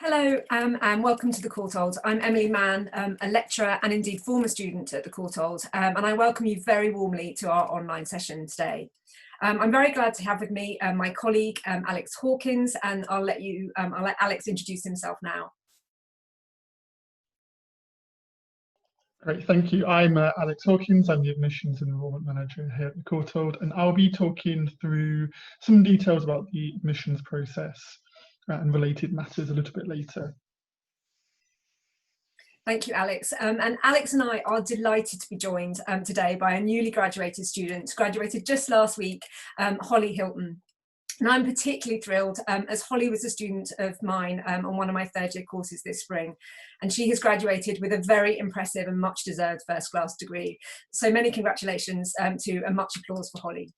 Hello and welcome to the Courtauld. I'm Emily Mann, a lecturer and indeed former student at the Courtauld, and I welcome you very warmly to our online session today. I'm very glad to have with me my colleague Alex Hawkins, and I'll let Alex introduce himself now. Great, thank you. I'm Alex Hawkins. I'm the Admissions and Enrolment Manager here at the Courtauld, and I'll be talking through some details about the admissions process and related matters a little bit later. Thank you, Alex. And Alex and I are delighted to be joined today by a newly graduated student, graduated just last week, Holly Hilton. And I'm particularly thrilled as Holly was a student of mine on one of my third year courses this spring, and she has graduated with a very impressive and much deserved first class degree. So many congratulations to and much applause for Holly.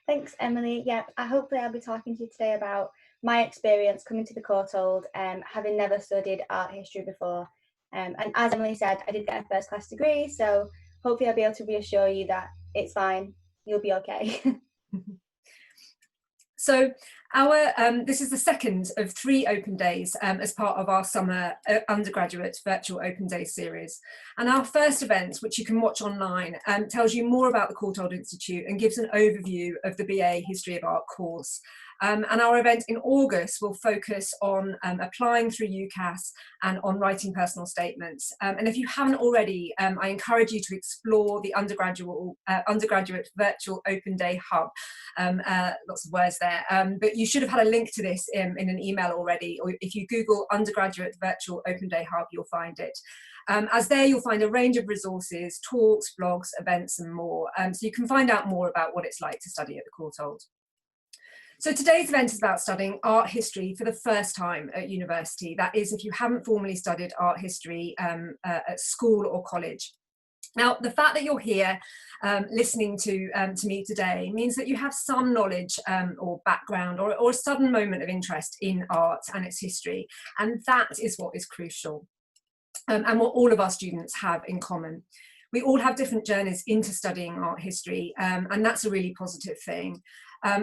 Thanks, Emily. Yeah, hopefully I'll be talking to you today about my experience coming to the Courtauld, having never studied art history before. And as Emily said, I did get a first class degree, so hopefully I'll be able to reassure you that it's fine, you'll be okay. So this is the second of 3 open days as part of our summer undergraduate virtual open day series. And our first event, which you can watch online, tells you more about the Courtauld Institute and gives an overview of the BA History of Art course. And our event in August will focus on applying through UCAS and on writing personal statements. And if you haven't already, I encourage you to explore the undergraduate virtual open day hub. Lots of words there, but you should have had a link to this in an email already, or if you Google undergraduate virtual open day hub, you'll find it. As there you'll find a range of resources, talks, blogs, events and more, so you can find out more about what it's like to study at the Courtauld. So today's event is about studying art history for the first time at university. That is, if you haven't formally studied art history at school or college. Now, the fact that you're here listening to me today means that you have some knowledge or background or a sudden moment of interest in art and its history, and that is what is crucial and what all of our students have in common. We all have different journeys into studying art history, and that's a really positive thing.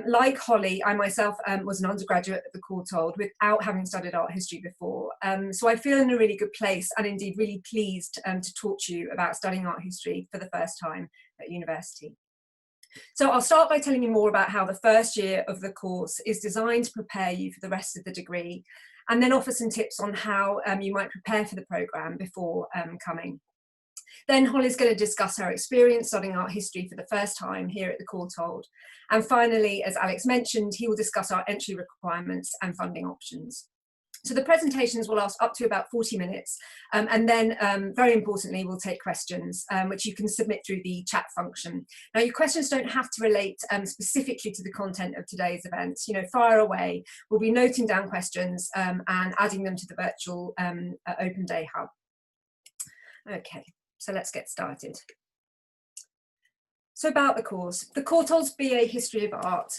Like Holly, I myself was an undergraduate at the Courtauld without having studied art history before. So I feel in a really good place and indeed really pleased to talk to you about studying art history for the first time at university. So I'll start by telling you more about how the first year of the course is designed to prepare you for the rest of the degree, and then offer some tips on how you might prepare for the programme before coming. Then Holly's going to discuss her experience studying art history for the first time here at the Courtauld. And finally, as Alex mentioned, he will discuss our entry requirements and funding options. So the presentations will last up to about 40 minutes. And then, very importantly, we'll take questions, which you can submit through the chat function. Now, your questions don't have to relate specifically to the content of today's event. You know, fire away. We'll be noting down questions and adding them to the virtual open day hub. Okay. So let's get started. So about the course. The Courtauld's BA History of Art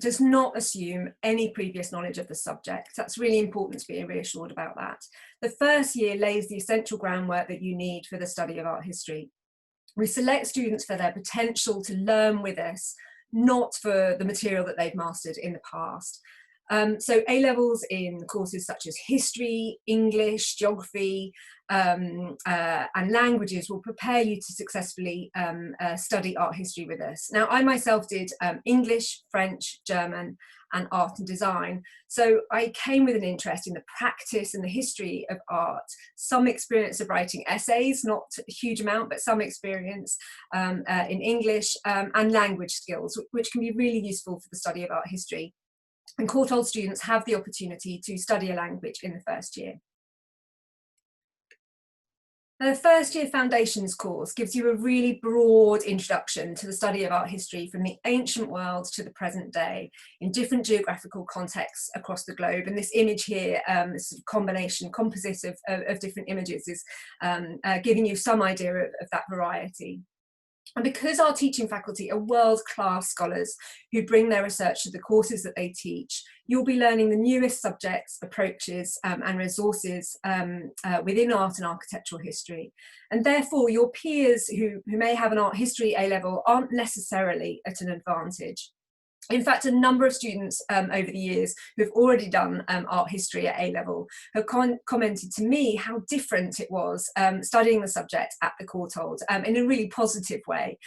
does not assume any previous knowledge of the subject. That's really important to be reassured about that. The first year lays the essential groundwork that you need for the study of art history. We select students for their potential to learn with us, not for the material that they've mastered in the past. So A-levels in courses such as history, English, geography, and languages will prepare you to successfully study art history with us. Now, I myself did English, French, German, and art and design. So I came with an interest in the practice and the history of art, some experience of writing essays, not a huge amount, but some experience in English, and language skills, which can be really useful for the study of art history. And Courtauld students have the opportunity to study a language in the first year. Now, the first year foundations course gives you a really broad introduction to the study of art history from the ancient world to the present day in different geographical contexts across the globe. And this image here, this sort of composite of different images is giving you some idea of that variety. And because our teaching faculty are world-class scholars who bring their research to the courses that they teach, you'll be learning the newest subjects, approaches and resources within art and architectural history. And therefore your peers who may have an art history A-level aren't necessarily at an advantage. In fact, a number of students over the years who have already done art history at A-level have commented to me how different it was studying the subject at the Courtauld in a really positive way.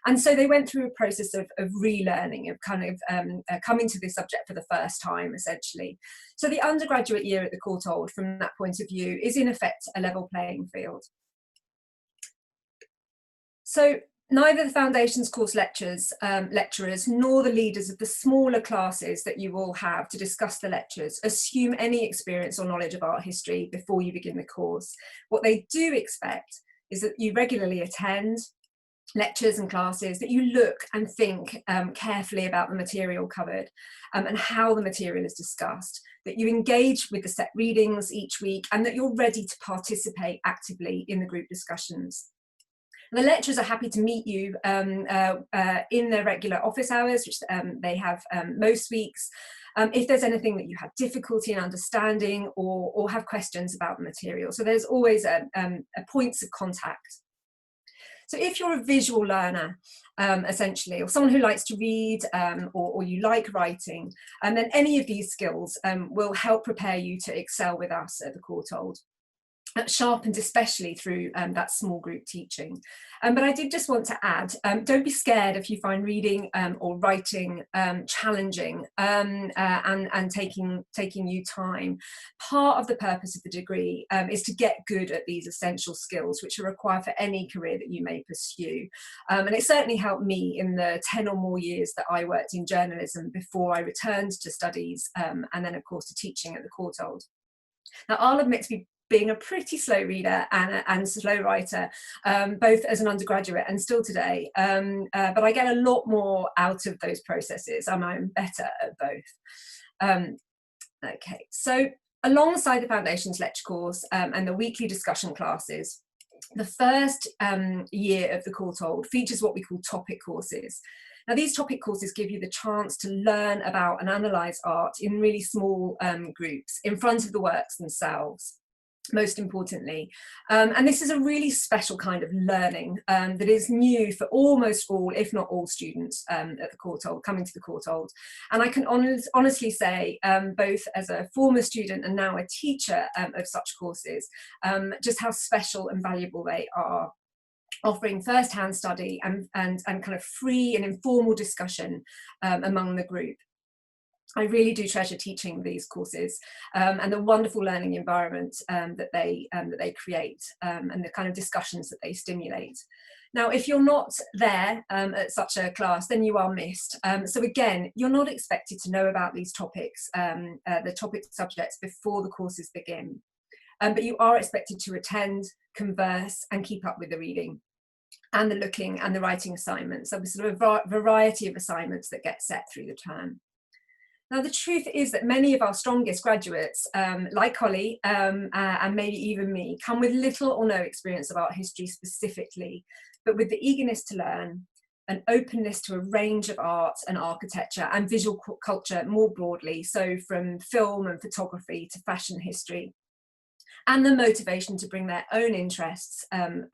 And so they went through a process of relearning, of kind of coming to this subject for the first time, essentially. So the undergraduate year at the Courtauld, from that point of view, is in effect a level playing field. So neither the Foundations course lecturers nor the leaders of the smaller classes that you will have to discuss the lectures assume any experience or knowledge of art history before you begin the course. What they do expect is that you regularly attend lectures and classes, that you look and think carefully about the material covered and how the material is discussed, that you engage with the set readings each week, and that you're ready to participate actively in the group discussions. The lecturers are happy to meet you in their regular office hours, which they have most weeks, if there's anything that you have difficulty in understanding or have questions about the material. So there's always a points of contact. So if you're a visual learner, essentially, or someone who likes to read or you like writing, then any of these skills will help prepare you to excel with us at the Courtauld. Sharpened especially through that small group teaching. But I did just want to add, don't be scared if you find reading or writing challenging and taking you time. Part of the purpose of the degree is to get good at these essential skills which are required for any career that you may pursue. And it certainly helped me in the 10 or more years that I worked in journalism before I returned to studies and then of course to teaching at the Courtauld. Now I'll admit to being a pretty slow reader and slow writer, both as an undergraduate and still today. But I get a lot more out of those processes. I'm better at both. Okay, so alongside the Foundations lecture course and the weekly discussion classes, the first year of the Courtauld features what we call topic courses. Now, these topic courses give you the chance to learn about and analyse art in really small groups in front of the works themselves, most importantly. And this is a really special kind of learning that is new for almost all, if not all, students at the Courtauld, coming to the Courtauld. And I can honestly say, both as a former student and now a teacher of such courses, just how special and valuable they are, offering first-hand study and kind of free and informal discussion among the group. I really do treasure teaching these courses and the wonderful learning environment that they create and the kind of discussions that they stimulate. Now, if you're not there at such a class, then you are missed. So again, you're not expected to know about these topics, the topic subjects before the courses begin. But you are expected to attend, converse, and keep up with the reading and the looking and the writing assignments. So there's sort of a variety of assignments that get set through the term. Now, the truth is that many of our strongest graduates, like Holly and maybe even me, come with little or no experience of art history specifically, but with the eagerness to learn, an openness to a range of art and architecture and visual culture more broadly, so from film and photography to fashion history, and the motivation to bring their own interests and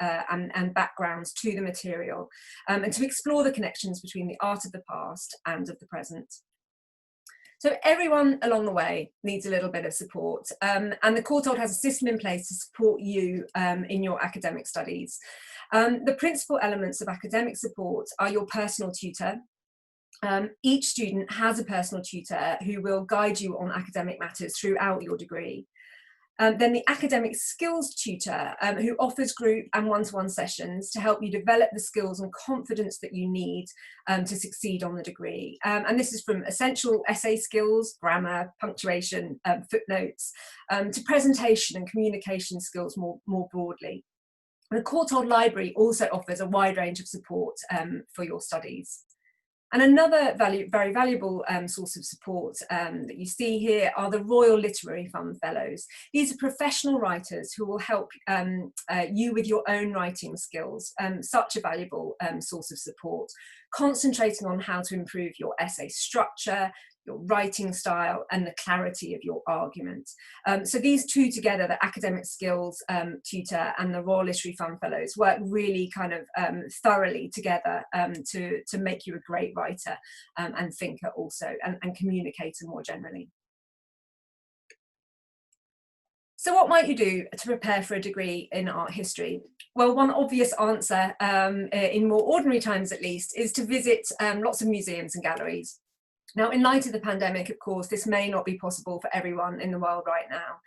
backgrounds to the material, and to explore the connections between the art of the past and of the present. So everyone along the way needs a little bit of support, and the Courtauld has a system in place to support you in your academic studies. The principal elements of academic support are your personal tutor. Each student has a personal tutor who will guide you on academic matters throughout your degree. Then the academic skills tutor who offers group and one-to-one sessions to help you develop the skills and confidence that you need to succeed on the degree. And this is from essential essay skills, grammar, punctuation, footnotes, to presentation and communication skills more broadly. The Courtauld Library also offers a wide range of support for your studies. And another very valuable source of support that you see here are the Royal Literary Fund Fellows. These are professional writers who will help you with your own writing skills, such a valuable source of support, concentrating on how to improve your essay structure, your writing style, and the clarity of your argument. So these two together, the academic skills tutor and the Royal Literary Fund Fellows, work really kind of thoroughly together to make you a great writer and thinker also, and communicator more generally. So what might you do to prepare for a degree in art history? Well, one obvious answer, in more ordinary times at least, is to visit lots of museums and galleries. Now, in light of the pandemic, of course, this may not be possible for everyone in the world right now.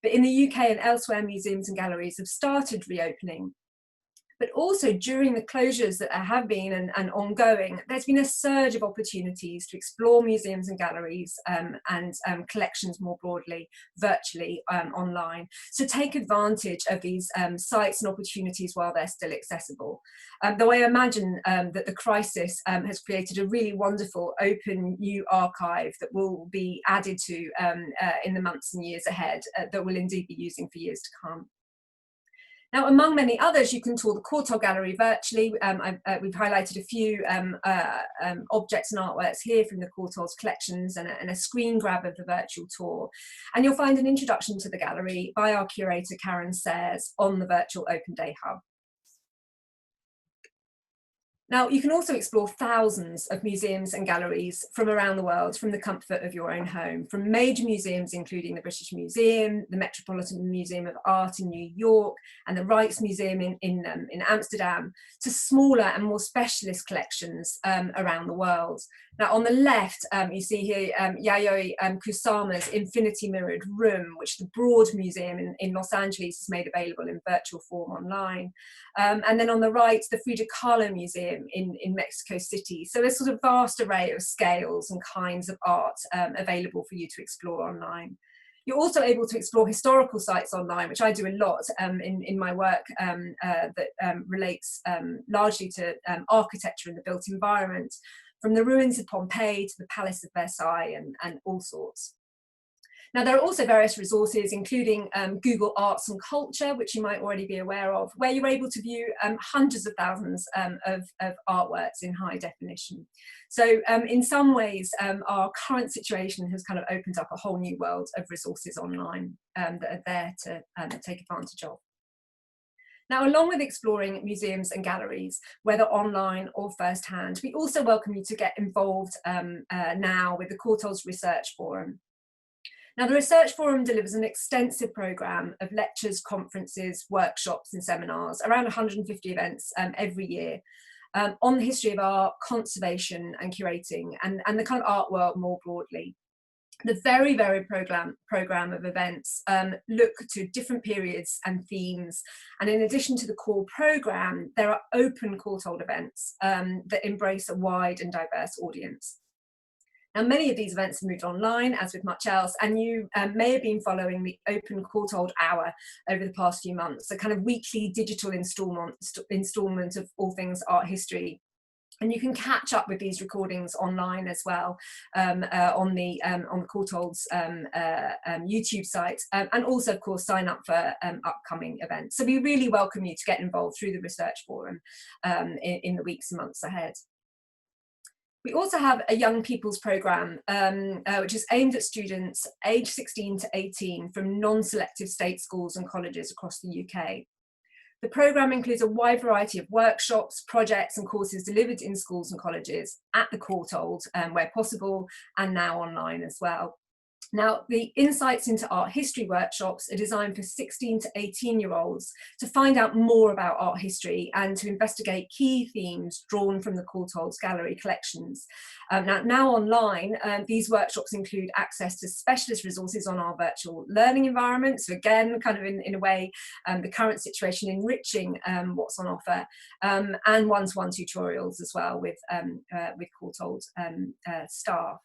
But in the UK and elsewhere, museums and galleries have started reopening. But also during the closures that have been and ongoing, there's been a surge of opportunities to explore museums and galleries and collections more broadly, virtually, online. So take advantage of these sites and opportunities while they're still accessible. Though I imagine that the crisis has created a really wonderful open new archive that will be added to in the months and years ahead, that we'll indeed be using for years to come. Now, among many others, you can tour the Courtauld Gallery virtually. We've highlighted a few objects and artworks here from the Courtauld's collections and a screen grab of the virtual tour. And you'll find an introduction to the gallery by our curator, Karen Sayers, on the Virtual Open Day Hub. Now, you can also explore thousands of museums and galleries from around the world from the comfort of your own home, from major museums including the British Museum, the Metropolitan Museum of Art in New York, and the Rijksmuseum in Amsterdam, to smaller and more specialist collections around the world. Now, on the left, you see here Yayoi Kusama's Infinity Mirrored Room, which the Broad Museum in Los Angeles has made available in virtual form online. And then on the right, the Frida Kahlo Museum in Mexico City. So there's sort of vast array of scales and kinds of art available for you to explore online. You're also able to explore historical sites online, which I do a lot in my work that relates largely to architecture and the built environment, from the ruins of Pompeii to the Palace of Versailles and all sorts. Now, there are also various resources, including Google Arts and Culture, which you might already be aware of, where you're able to view hundreds of thousands of artworks in high definition. So in some ways, our current situation has kind of opened up a whole new world of resources online that are there to take advantage of. Now, along with exploring museums and galleries, whether online or firsthand, we also welcome you to get involved now with the Courtauld's Research Forum. Now, the Research Forum delivers an extensive programme of lectures, conferences, workshops and seminars, around 150 events every year, on the history of art, conservation and curating, and the kind of art world more broadly. The very varied programme of events look to different periods and themes, and in addition to the core programme, there are open Courtauld events that embrace a wide and diverse audience. Now, many of these events have moved online, as with much else, and you may have been following the Open Courtauld Hour over the past few months, a kind of weekly digital instalment of all things art history. And you can catch up with these recordings online as well on the Courtauld's YouTube site, and also, of course, sign up for upcoming events. So we really welcome you to get involved through the Research Forum in the weeks and months ahead. We also have a young people's programme, which is aimed at students aged 16 to 18 from non-selective state schools and colleges across the UK. The programme includes a wide variety of workshops, projects and courses delivered in schools and colleges at the Courtauld, where possible, and now online as well. Now, the Insights into Art History workshops are designed for 16 to 18-year-olds to find out more about art history and to investigate key themes drawn from the Courtauld's gallery collections. Now online, these workshops include access to specialist resources on our virtual learning environment. So again, kind of in a way, the current situation enriching what's on offer, and one-to-one tutorials as well with Courtauld staff.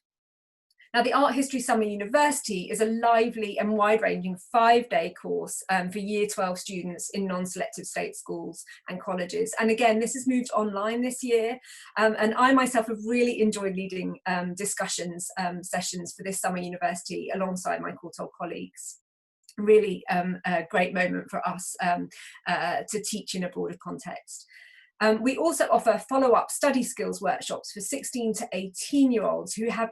Now, the Art History Summer University is a lively and wide-ranging 5-day course for Year 12 students in non-selective state schools and colleges. And again, this has moved online this year, and I myself have really enjoyed leading discussions sessions for this summer university alongside my Courtauld colleagues. Really a great moment for us to teach in a broader context. We also offer follow-up study skills workshops for 16 to 18-year-olds who have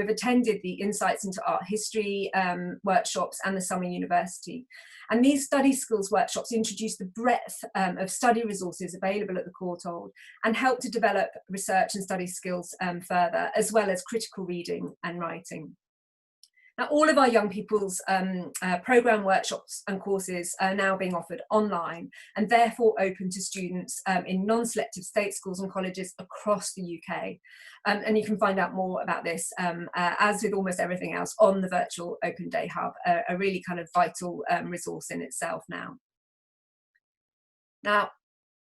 attended the Insights into Art History workshops and the Summer University. And these study skills workshops introduce the breadth of study resources available at the Courtauld and help to develop research and study skills further, as well as critical reading and writing. Now, all of our young people's programme workshops and courses are now being offered online and therefore open to students in non-selective state schools and colleges across the UK. And you can find out more about this, as with almost everything else, on the Virtual Open Day Hub, a really kind of vital resource in itself now. Now,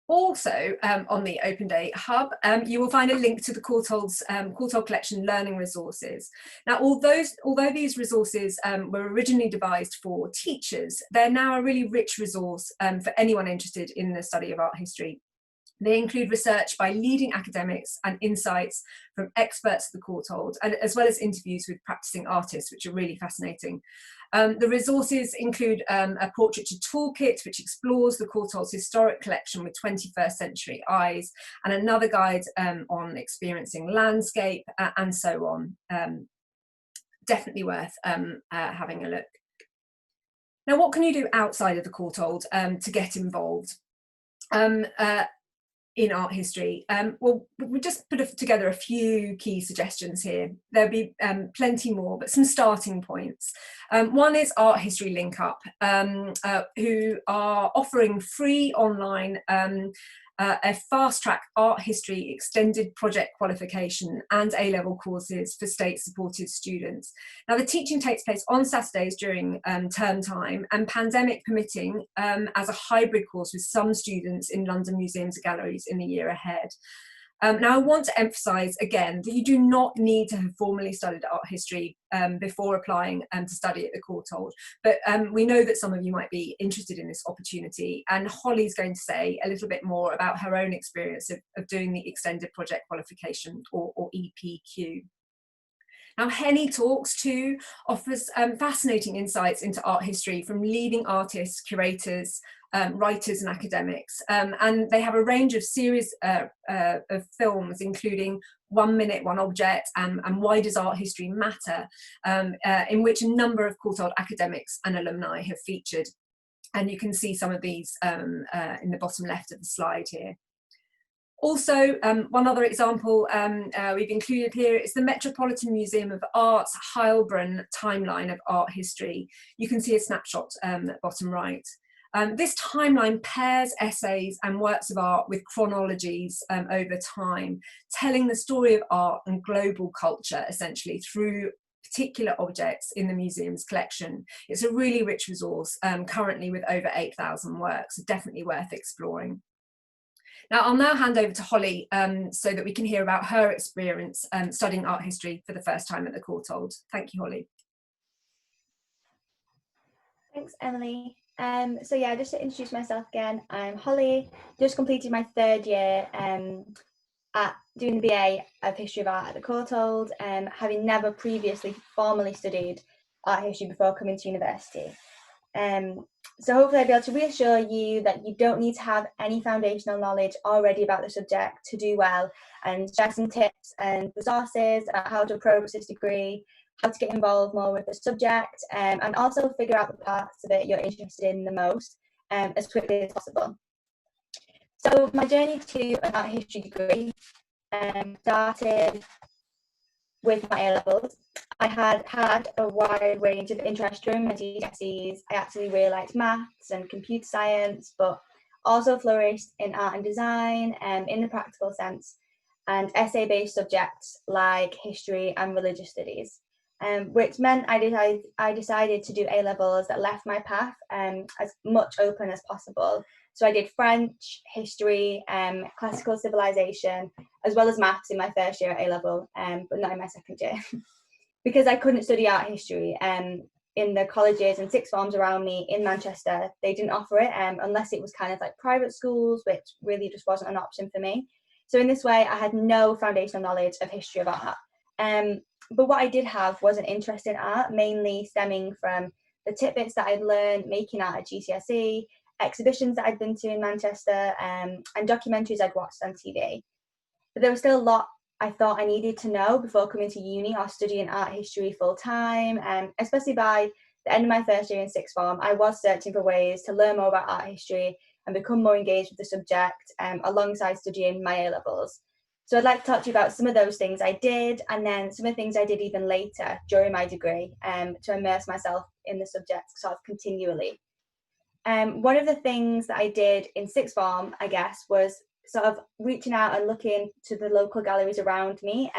also on the Open Day Hub, you will find a link to the Courtauld's Courtauld Collection learning resources. Now, although these resources were originally devised for teachers, they're now a really rich resource for anyone interested in the study of art history. They include research by leading academics and insights from experts at the Courtauld, and as well as interviews with practicing artists, which are really fascinating. The resources include a portraiture toolkit, which explores the Courtauld's historic collection with 21st century eyes, and another guide on experiencing landscape, and so on. Definitely worth having a look. Now, what can you do outside of the Courtauld to get involved in art history? Well, we just put together a few key suggestions here. There'll be plenty more, but some starting points. One is Art History Link Up, who are offering free online a fast-track art history extended project qualification and A-level courses for state-supported students. Now, the teaching takes place on Saturdays during term time, and pandemic permitting, as a hybrid course with some students in London museums and galleries in the year ahead. Now, I want to emphasise again that you do not need to have formally studied art history before applying to study at the Courtauld, but we know that some of you might be interested in this opportunity, and Holly's going to say a little bit more about her own experience of doing the Extended Project Qualification, or EPQ. Now, Henny Talks too offers fascinating insights into art history from leading artists, curators, writers and academics, and they have a range of series of films, including 1 Minute, One Object, and Why Does Art History Matter, in which a number of Courtauld academics and alumni have featured. And you can see some of these in the bottom left of the slide here. Also, one other example we've included here is the Metropolitan Museum of Art's Heilbronn timeline of art history. You can see a snapshot at bottom right. This timeline pairs essays and works of art with chronologies over time, telling the story of art and global culture, essentially, through particular objects in the museum's collection. It's a really rich resource, currently with over 8,000 works, so definitely worth exploring. Now, I'll now hand over to Holly so that we can hear about her experience studying art history for the first time at the Courtauld. Thank you, Holly. Thanks, Emily. So yeah, just to introduce myself again, I'm Holly, just completed my third year at doing the BA of History of Art at the Courtauld, having never previously formally studied art history before coming to university. So hopefully I'll be able to reassure you that you don't need to have any foundational knowledge already about the subject to do well, and share some tips and resources about how to approach this degree, how to get involved more with the subject, and also figure out the parts of it you're interested in the most as quickly as possible. So my journey to an art history degree started with my A-levels. I had a wide range of interest during my GCSEs. I actually really liked maths and computer science, but also flourished in art and design in the practical sense, and essay-based subjects like history and religious studies, which meant I decided to do A-levels that left my path as much open as possible. So I did French, history, classical civilization, as well as maths in my first year at A-level, but not in my second year. Because I couldn't study art history in the colleges and sixth forms around me in Manchester, they didn't offer it unless it was kind of like private schools, which really just wasn't an option for me. So in this way, I had no foundational knowledge of history of art. But what I did have was an interest in art, mainly stemming from the tidbits that I'd learned making art at GCSE, exhibitions that I'd been to in Manchester, and documentaries I'd watched on TV. But there was still a lot I thought I needed to know before coming to uni or studying art history full time. Especially by the end of my first year in sixth form, I was searching for ways to learn more about art history and become more engaged with the subject, alongside studying my A-levels. So I'd like to talk to you about some of those things I did, and then some of the things I did even later during my degree, to immerse myself in the subject sort of continually. One of the things that I did in sixth form, I guess, was sort of reaching out and looking to the local galleries around me,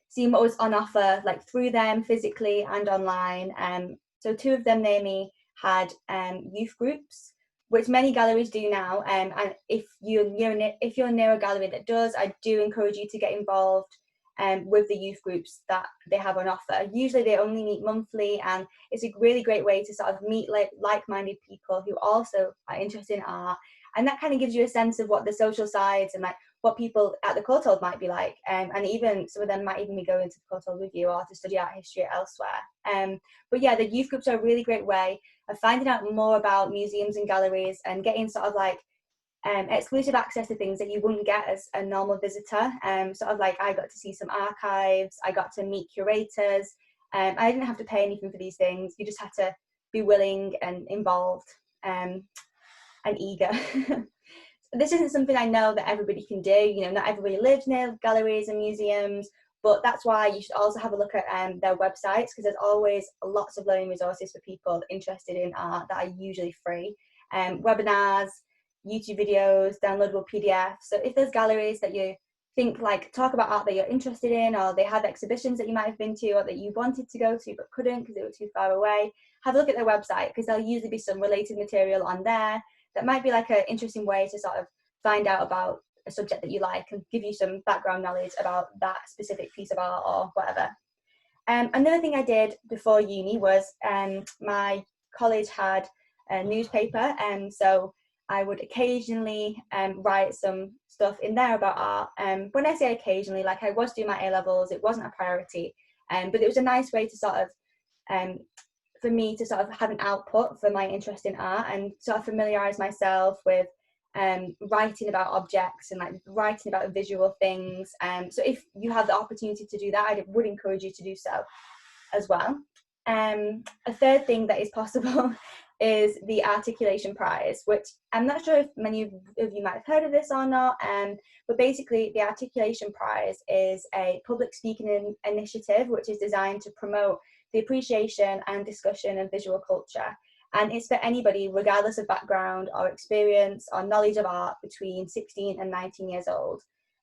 seeing what was on offer, like through them physically and online. So two of them near me had youth groups, which many galleries do now. And if you're near a gallery that does, I do encourage you to get involved with the youth groups that they have on offer. Usually they only meet monthly, and it's a really great way to sort of meet like-minded people who also are interested in art. And that kind of gives you a sense of what the social sides and like what people at the Courtauld might be like. And even some of them might even be going to the Courtauld with you or to study art history elsewhere. But yeah, the youth groups are a really great way of finding out more about museums and galleries and getting sort of like exclusive access to things that you wouldn't get as a normal visitor. Sort of like I got to see some archives, I got to meet curators. I didn't have to pay anything for these things. You just had to be willing and involved and eager. This isn't something I know that everybody can do. You know, not everybody lives near galleries and museums, but that's why you should also have a look at their websites, because there's always lots of learning resources for people interested in art that are usually free. Webinars, YouTube videos, downloadable PDFs. So if there's galleries that you think like talk about art that you're interested in, or they have exhibitions that you might have been to or that you wanted to go to but couldn't because they were too far away, have a look at their website, because there'll usually be some related material on there that might be like an interesting way to sort of find out about a subject that you like and give you some background knowledge about that specific piece of art or whatever. Another thing I did before uni was my college had a newspaper, and so I would occasionally write some stuff in there about art. When I say occasionally, like I was doing my A-levels, it wasn't a priority, but it was a nice way to sort of for me to sort of have an output for my interest in art and sort of familiarise myself with writing about objects and like writing about visual things. So if you have the opportunity to do that, I would encourage you to do so as well. A third thing that is possible is the Articulation Prize, which I'm not sure if many of you might have heard of this or not, but basically the Articulation Prize is a public speaking initiative which is designed to promote the appreciation and discussion of visual culture. And it's for anybody, regardless of background or experience or knowledge of art, between 16 and 19 years old.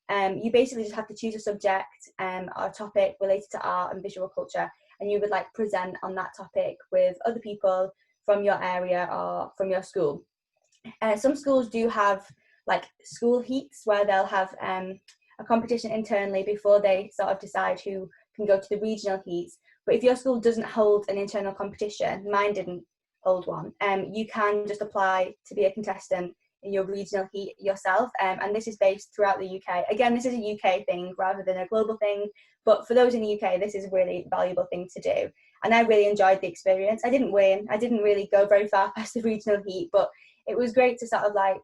You basically just have to choose a subject or a topic related to art and visual culture, and you would like present on that topic with other people from your area or from your school. Some schools do have like school heats where they'll have a competition internally before they sort of decide who can go to the regional heats. But if your school doesn't hold an internal competition, mine didn't hold one, you can just apply to be a contestant in your regional heat yourself, and this is based throughout the UK. Again, this is a UK thing rather than a global thing, but for those in the UK, this is a really valuable thing to do, and I really enjoyed the experience. I didn't win, I didn't really go very far past the regional heat, but it was great to sort of like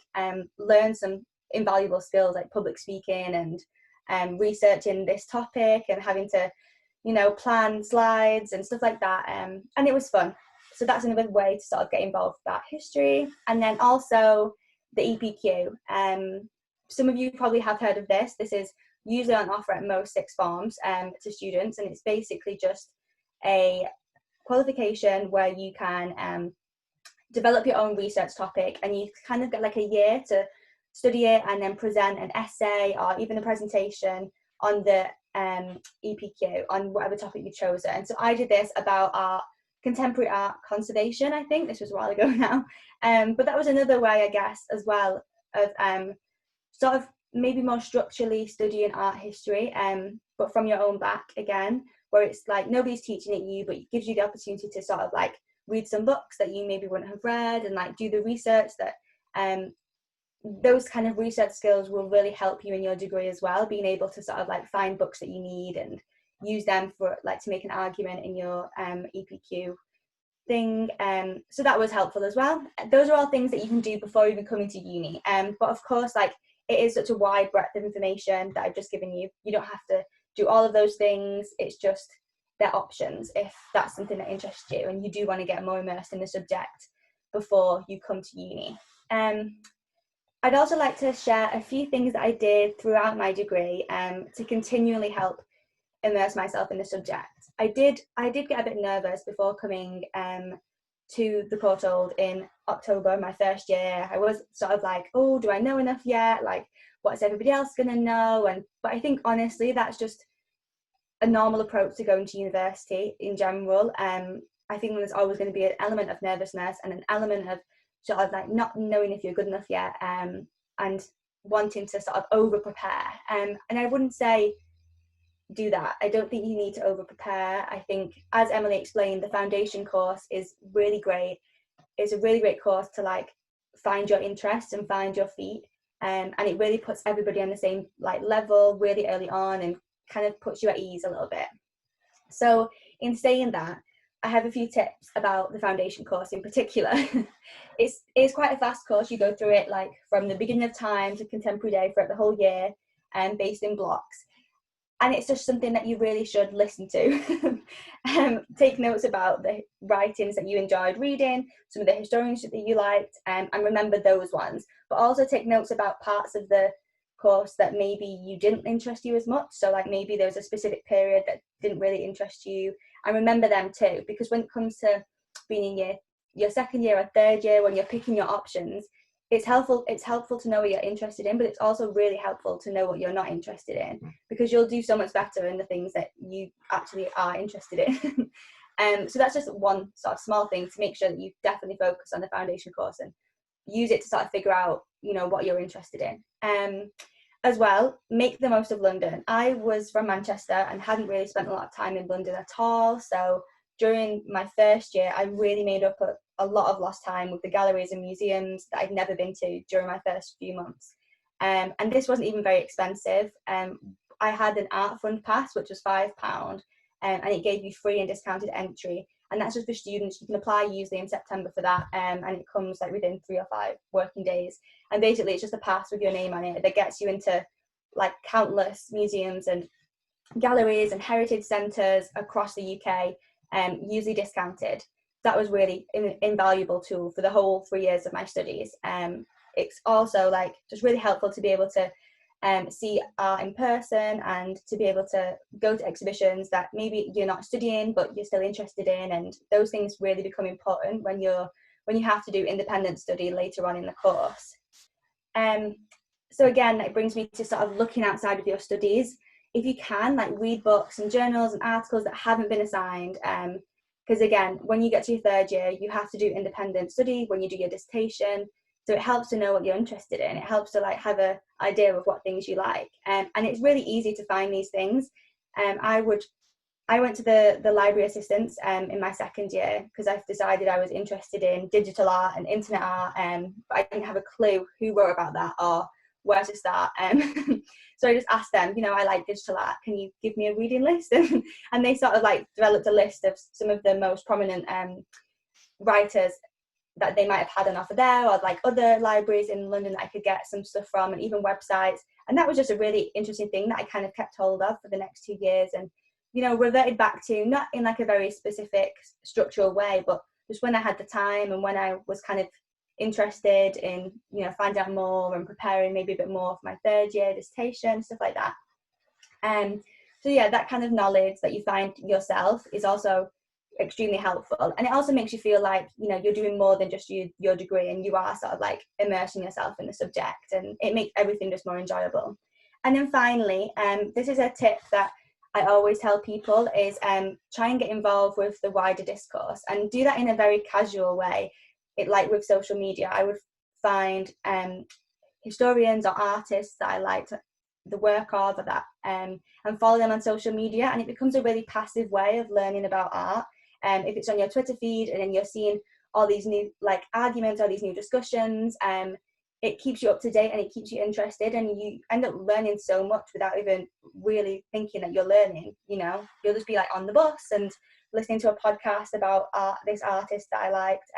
learn some invaluable skills like public speaking and researching this topic and having to, you know, plan slides and stuff like that, and it was fun. So that's another way to sort of get involved with art history. And then also the EPQ. Some of you probably have heard of this. This is usually on offer at most sixth forms to students, and it's basically just a qualification where you can develop your own research topic, and you kind of get like a year to study it and then present an essay or even a presentation on the EPQ on whatever topic you've chosen. And so I did this about art, contemporary art conservation. I think this was a while ago now, but that was another way, I guess, as well of sort of maybe more structurally studying art history, but from your own back again, where it's like nobody's teaching it you, but it gives you the opportunity to sort of like read some books that you maybe wouldn't have read and like do the research that those kind of research skills will really help you in your degree as well, being able to sort of like find books that you need and use them for like to make an argument in your EPQ thing. So that was helpful as well. Those are all things that you can do before even coming to uni. But of course, like, it is such a wide breadth of information that I've just given you. You don't have to do all of those things. It's just their options if that's something that interests you and you do want to get more immersed in the subject before you come to uni. I'd also like to share a few things that I did throughout my degree to continually help immerse myself in the subject. I did get a bit nervous before coming to the Courtauld in October, my first year. I was sort of like, oh, do I know enough yet? Like, what's everybody else gonna know? But I think honestly, that's just a normal approach to going to university in general. I think there's always going to be an element of nervousness and an element of sort of like not knowing if you're good enough yet, and wanting to sort of over prepare. And I wouldn't say do that. I don't think you need to over prepare. I think, as Emily explained, the foundation course is really great. It's a really great course to like find your interests and find your feet, and it really puts everybody on the same like level really early on and kind of puts you at ease a little bit. So in saying that, I have a few tips about the foundation course in particular. It's quite a fast course. You go through it like from the beginning of time to contemporary day throughout the whole year, and based in blocks. And it's just something that you really should listen to. Take notes about the writings that you enjoyed reading, some of the historians that you liked, and remember those ones. But also take notes about parts of the course that maybe you didn't interest you as much. So like maybe there was a specific period that didn't really interest you, and remember them too. Because when it comes to being in your second year or third year, when you're picking your options, it's helpful to know what you're interested in, but it's also really helpful to know what you're not interested in, because you'll do so much better in the things that you actually are interested in. So that's just one sort of small thing to make sure that you definitely focus on the foundation course and use it to sort of figure out, you know, what you're interested in. As well, make the most of London. I was from Manchester and hadn't really spent a lot of time in London at all. So during my first year, I really made up a lot of lost time with the galleries and museums that I'd never been to during my first few months. And this wasn't even very expensive. I had an art fund pass, which was £5, and it gave you free and discounted entry. And that's just for students. You can apply usually in September for that, and it comes like within 3 or 5 working days. And basically it's just a pass with your name on it that gets you into like countless museums and galleries and heritage centres across the UK, usually discounted. That was really an invaluable tool for the whole 3 years of my studies. It's also like just really helpful to be able to see art in person and to be able to go to exhibitions that maybe you're not studying but you're still interested in, and those things really become important when you have to do independent study later on in the course. So again, it brings me to sort of looking outside of your studies. If you can, like, read books and journals and articles that haven't been assigned, because again, when you get to your third year, you have to do independent study when you do your dissertation. So it helps to know what you're interested in. It helps to like have an idea of what things you like. And it's really easy to find these things. I went to the library assistants in my second year because I've decided I was interested in digital art and internet art, but I didn't have a clue who wrote about that or where to start. So I just asked them, you know, I like digital art, can you give me a reading list? And they sort of like developed a list of some of the most prominent writers that they might have had on offer there, or like other libraries in London that I could get some stuff from, and even websites. And that was just a really interesting thing that I kind of kept hold of for the next 2 years, and, you know, reverted back to, not in like a very specific structural way, but just when I had the time and when I was kind of interested in, you know, finding out more and preparing maybe a bit more for my third year dissertation, stuff like that. So yeah, that kind of knowledge that you find yourself is also extremely helpful, and it also makes you feel like, you know, you're doing more than just your degree, and you are sort of like immersing yourself in the subject, and it makes everything just more enjoyable. And then finally, this is a tip that I always tell people, is try and get involved with the wider discourse, and do that in a very casual way. Like with social media, I would find historians or artists that I liked the work of, or that and follow them on social media, and it becomes a really passive way of learning about art. If it's on your Twitter feed and then you're seeing all these new like arguments or these new discussions, it keeps you up to date and it keeps you interested, and you end up learning so much without even really thinking that you're learning. You know, you'll just be like on the bus and listening to a podcast about this artist that I liked,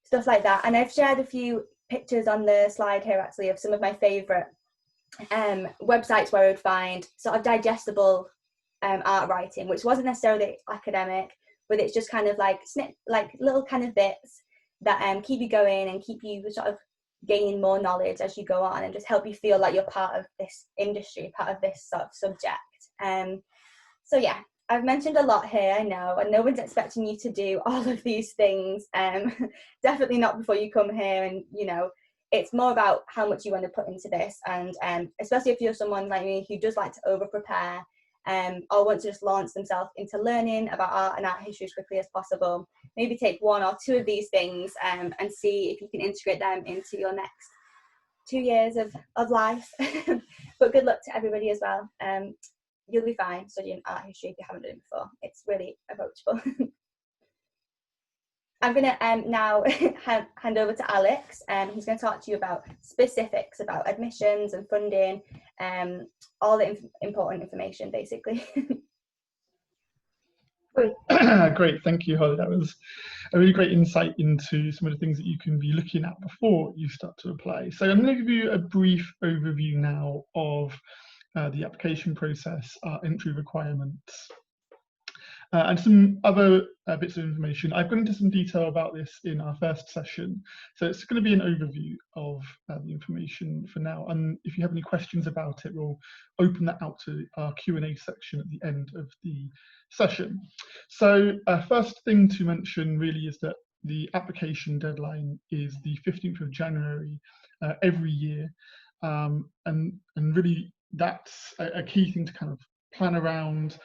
stuff like that. And I've shared a few pictures on the slide here actually of some of my favourite websites where I would find sort of digestible art writing, which wasn't necessarily academic, but it's just kind of like little kind of bits that keep you going and keep you sort of gaining more knowledge as you go on, and just help you feel like you're part of this industry, part of this sort of subject. So yeah, I've mentioned a lot here, I know, and no one's expecting you to do all of these things. Definitely not before you come here, and you know, it's more about how much you want to put into this, and especially if you're someone like me who does like to over prepare, or want to just launch themselves into learning about art and art history as quickly as possible. Maybe take 1 or 2 of these things and see if you can integrate them into your next 2 years of life. But good luck to everybody as well. You'll be fine studying art history if you haven't done it before. It's really approachable. I'm going to now hand over to Alex, and he's going to talk to you about specifics about admissions and funding, all the important information, basically. Great, thank you, Holly. That was a really great insight into some of the things that you can be looking at before you start to apply. So I'm going to give you a brief overview now of the application process, our entry requirements, and some other bits of information. I've gone into some detail about this in our first session, so it's going to be an overview of the information for now, and if you have any questions about it, we'll open that out to our Q&A section at the end of the session. So first thing to mention really is that the application deadline is the 15th of January every year, and really that's a key thing to kind of plan around.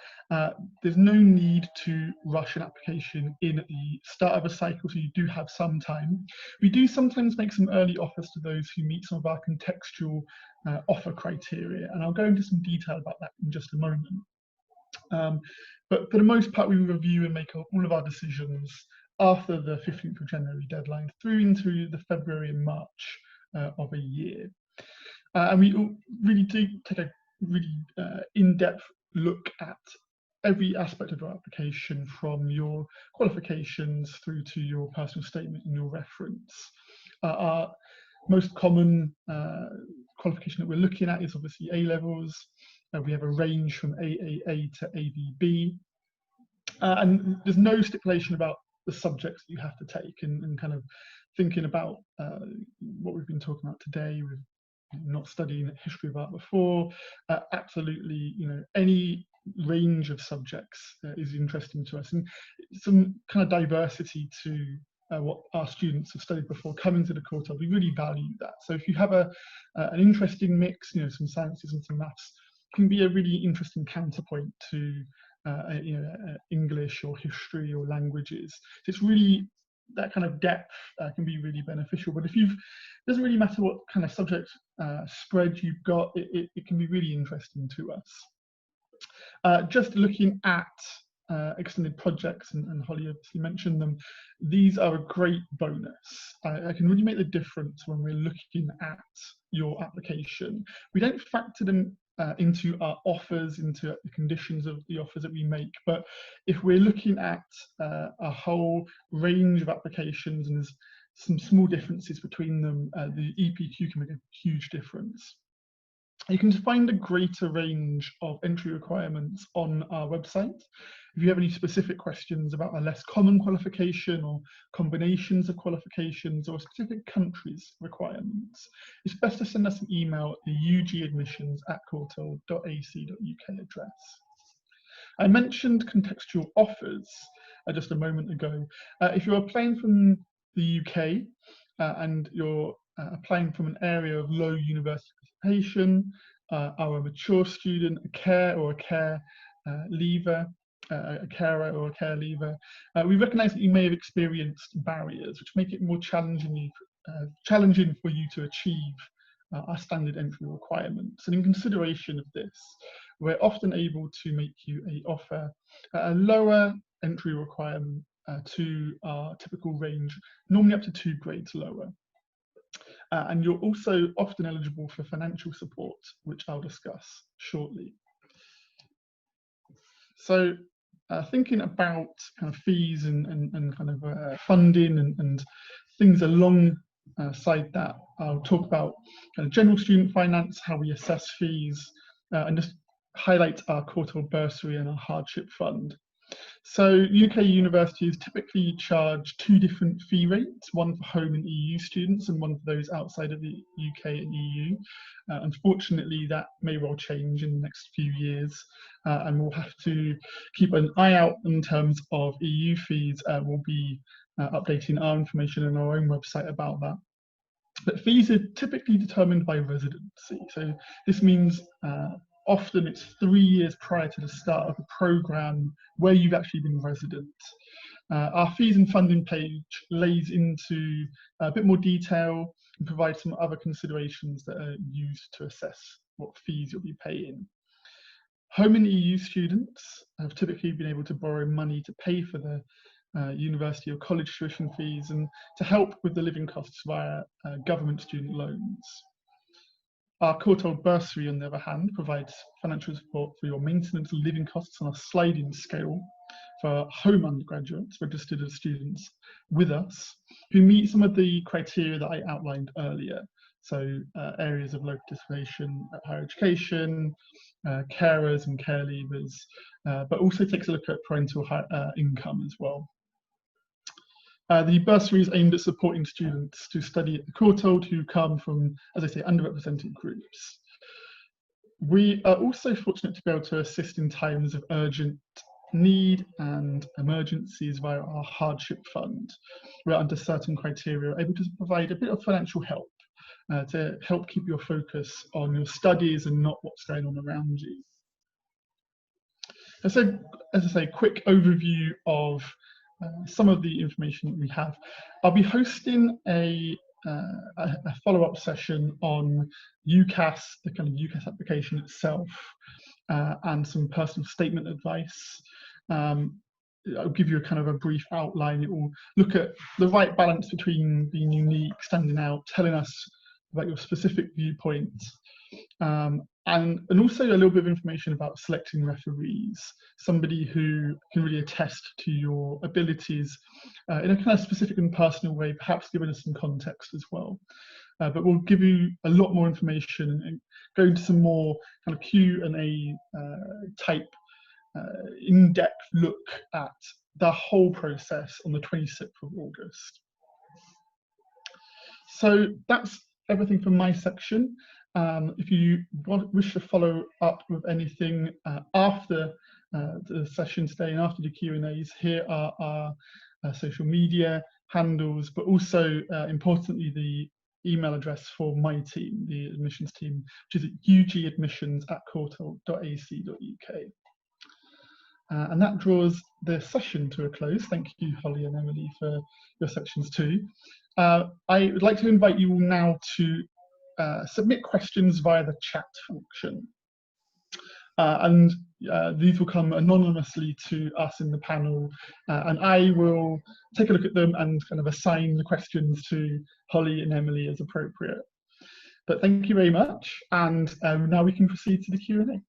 There's no need to rush an application in at the start of a cycle, so you do have some time. We do sometimes make some early offers to those who meet some of our contextual offer criteria, and I'll go into some detail about that in just a moment. But for the most part, we review and make all of our decisions after the 15th of January deadline through into the February and March of a year. And we really do take a really in-depth look at every aspect of your application, from your qualifications through to your personal statement and your reference. Our most common qualification that we're looking at is obviously A-levels. We have a range from AAA to AVB, and there's no stipulation about the subjects that you have to take, and kind of thinking about what we've been talking about today with not studying history of art before. Absolutely, you know, any range of subjects is interesting to us, and some kind of diversity to what our students have studied before coming to the Courtauld. We really value that. So if you have an interesting mix, you know, some sciences and some maths, can be a really interesting counterpoint to you know, English or history or languages. So it's really that kind of depth can be really beneficial. But if it doesn't really matter what kind of subject spread you've got, it can be really interesting to us. Just looking at extended projects, and Holly obviously mentioned them, these are a great bonus. I can really make the difference when we're looking at your application. We don't factor them into our offers, into the conditions of the offers that we make, but if we're looking at a whole range of applications and there's some small differences between them, the EPQ can make a huge difference. You can find a greater range of entry requirements on our website. If you have any specific questions about a less common qualification or combinations of qualifications or specific countries' requirements, it's best to send us an email at the ugadmissions@courtauld.ac.uk address. I mentioned contextual offers just a moment ago. If you're applying from the UK and you're applying from an area of low university participation, are a mature student, a care or a care leaver, a carer or a care leaver, we recognise that you may have experienced barriers which make it more challenging for you to achieve our standard entry requirements. And in consideration of this, we're often able to make you an offer at a lower entry requirement to our typical range, normally up to 2 grades lower. And you're also often eligible for financial support, which I'll discuss shortly. So thinking about kind of fees and kind of funding and things alongside that, I'll talk about kind of general student finance, how we assess fees, and just highlight our Courtauld bursary and our hardship fund. So UK universities typically charge two different fee rates, one for home and EU students and one for those outside of the UK and EU. Unfortunately, that may well change in the next few years, and we'll have to keep an eye out in terms of EU fees. We'll be updating our information on our own website about that. But fees are typically determined by residency. So this means often it's 3 years prior to the start of the programme where you've actually been resident. Our fees and funding page lays into a bit more detail and provides some other considerations that are used to assess what fees you'll be paying. Home and EU students have typically been able to borrow money to pay for their university or college tuition fees and to help with the living costs via government student loans. Our Courtauld bursary, on the other hand, provides financial support for your maintenance and living costs on a sliding scale for home undergraduates registered as students with us who meet some of the criteria that I outlined earlier. So areas of low participation at higher education, carers and care leavers, but also takes a look at parental income as well. The bursary is aimed at supporting students to study at the Courtauld who come from, as I say, underrepresented groups. We are also fortunate to be able to assist in times of urgent need and emergencies via our hardship fund. We're under certain criteria able to provide a bit of financial help to help keep your focus on your studies and not what's going on around you. So, as I say, quick overview of some of the information that we have. I'll be hosting a follow-up session on UCAS, the kind of UCAS application itself, and some personal statement advice. I'll give you a kind of a brief outline. It will look at the right balance between being unique, standing out, telling us about your specific viewpoint, and also a little bit of information about selecting referees, somebody who can really attest to your abilities in a kind of specific and personal way, perhaps giving us some context as well. But we'll give you a lot more information and go into some more kind of Q&A type in-depth look at the whole process on the 26th of August. So that's everything from my section. If you wish to follow up with anything after the session today and after the Q&As, here are our social media handles, but also importantly the email address for my team, the admissions team, which is at ugadmissions@courtauld.ac.uk. And that draws the session to a close. Thank you, Holly and Emily, for your sections too. I would like to invite you all now to submit questions via the chat function. These will come anonymously to us in the panel, and I will take a look at them and kind of assign the questions to Holly and Emily as appropriate. But thank you very much, and now we can proceed to the Q&A.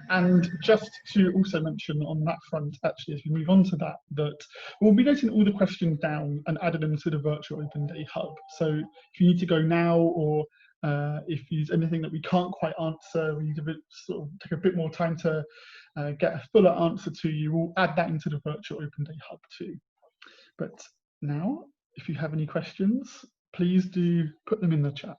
And just to also mention on that front, actually, as we move on to that, that we'll be noting all the questions down and adding them to the Virtual Open Day Hub. So if you need to go now, or if there's anything that we can't quite answer, we need to sort of take a bit more time to get a fuller answer to you, we'll add that into the Virtual Open Day Hub too. But now, if you have any questions, please do put them in the chat.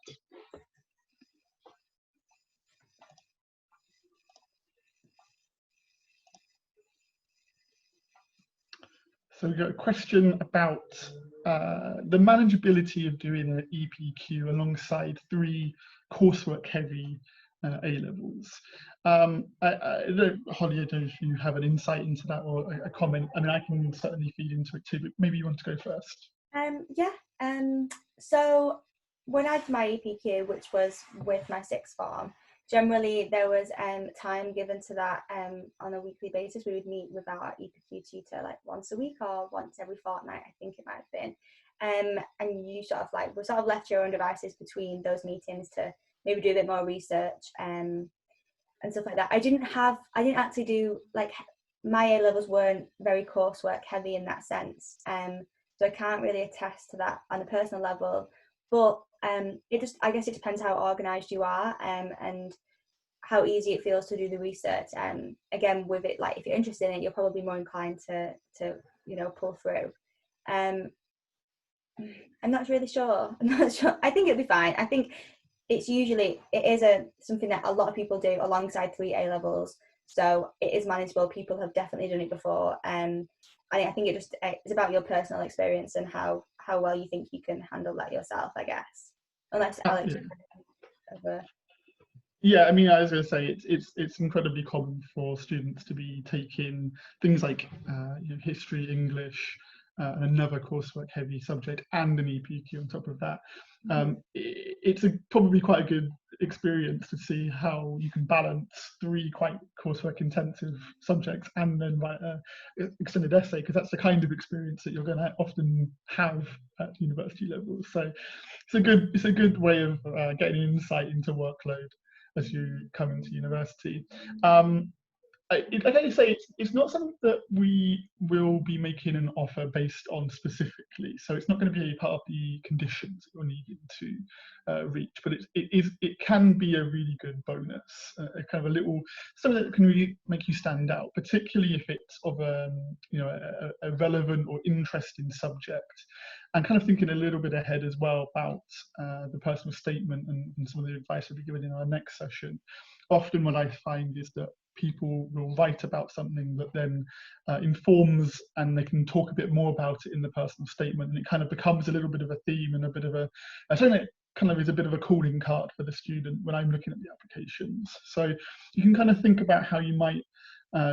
So we've got a question about the manageability of doing an EPQ alongside 3 coursework heavy A-levels. Holly, I don't know if you have an insight into that or a comment. I mean, I can certainly feed into it too, but maybe you want to go first. So when I did my EPQ, which was with my 6th form, generally there was time given to that on a weekly basis. We would meet with our EPQ tutor like once a week or once every fortnight, I think it might have been. And you sort of like, we're sort of left to your own devices between those meetings to maybe do a bit more research stuff like that. I didn't actually do, like, my A levels weren't very coursework heavy in that sense, so I can't really attest to that on a personal level. But I guess it depends how organised you are, and how easy it feels to do the research. Again, with it, like, if you're interested in it, you're probably more inclined to pull through. I'm not really sure. I'm not sure. I think it'll be fine. I think it is something that a lot of people do alongside 3 A levels, so it is manageable. People have definitely done it before, and I think it's about your personal experience and how well you think you can handle that yourself, I guess. Unless Alex, yeah, I mean, I was going to say it's incredibly common for students to be taking things like history, English, another coursework heavy subject, and an EPQ on top of that. It's probably quite a good experience to see how you can balance 3 quite coursework intensive subjects and then write an extended essay, because that's the kind of experience that you're going to often have at university level. So it's a good way of getting insight into workload as you come into university. I can say it's not something that we will be making an offer based on specifically, so it's not going to be a part of the conditions that you're needing to reach, but it can be a really good bonus, a kind of a little something that can really make you stand out, particularly if it's of a relevant or interesting subject, and kind of thinking a little bit ahead as well about the personal statement and some of the advice we'll be given in our next session. Often what I find is that people will write about something that then informs, and they can talk a bit more about it in the personal statement, and it kind of becomes a little bit of a theme and a bit of I think it kind of is a bit of a calling card for the student when I'm looking at the applications. So you can kind of think about how you might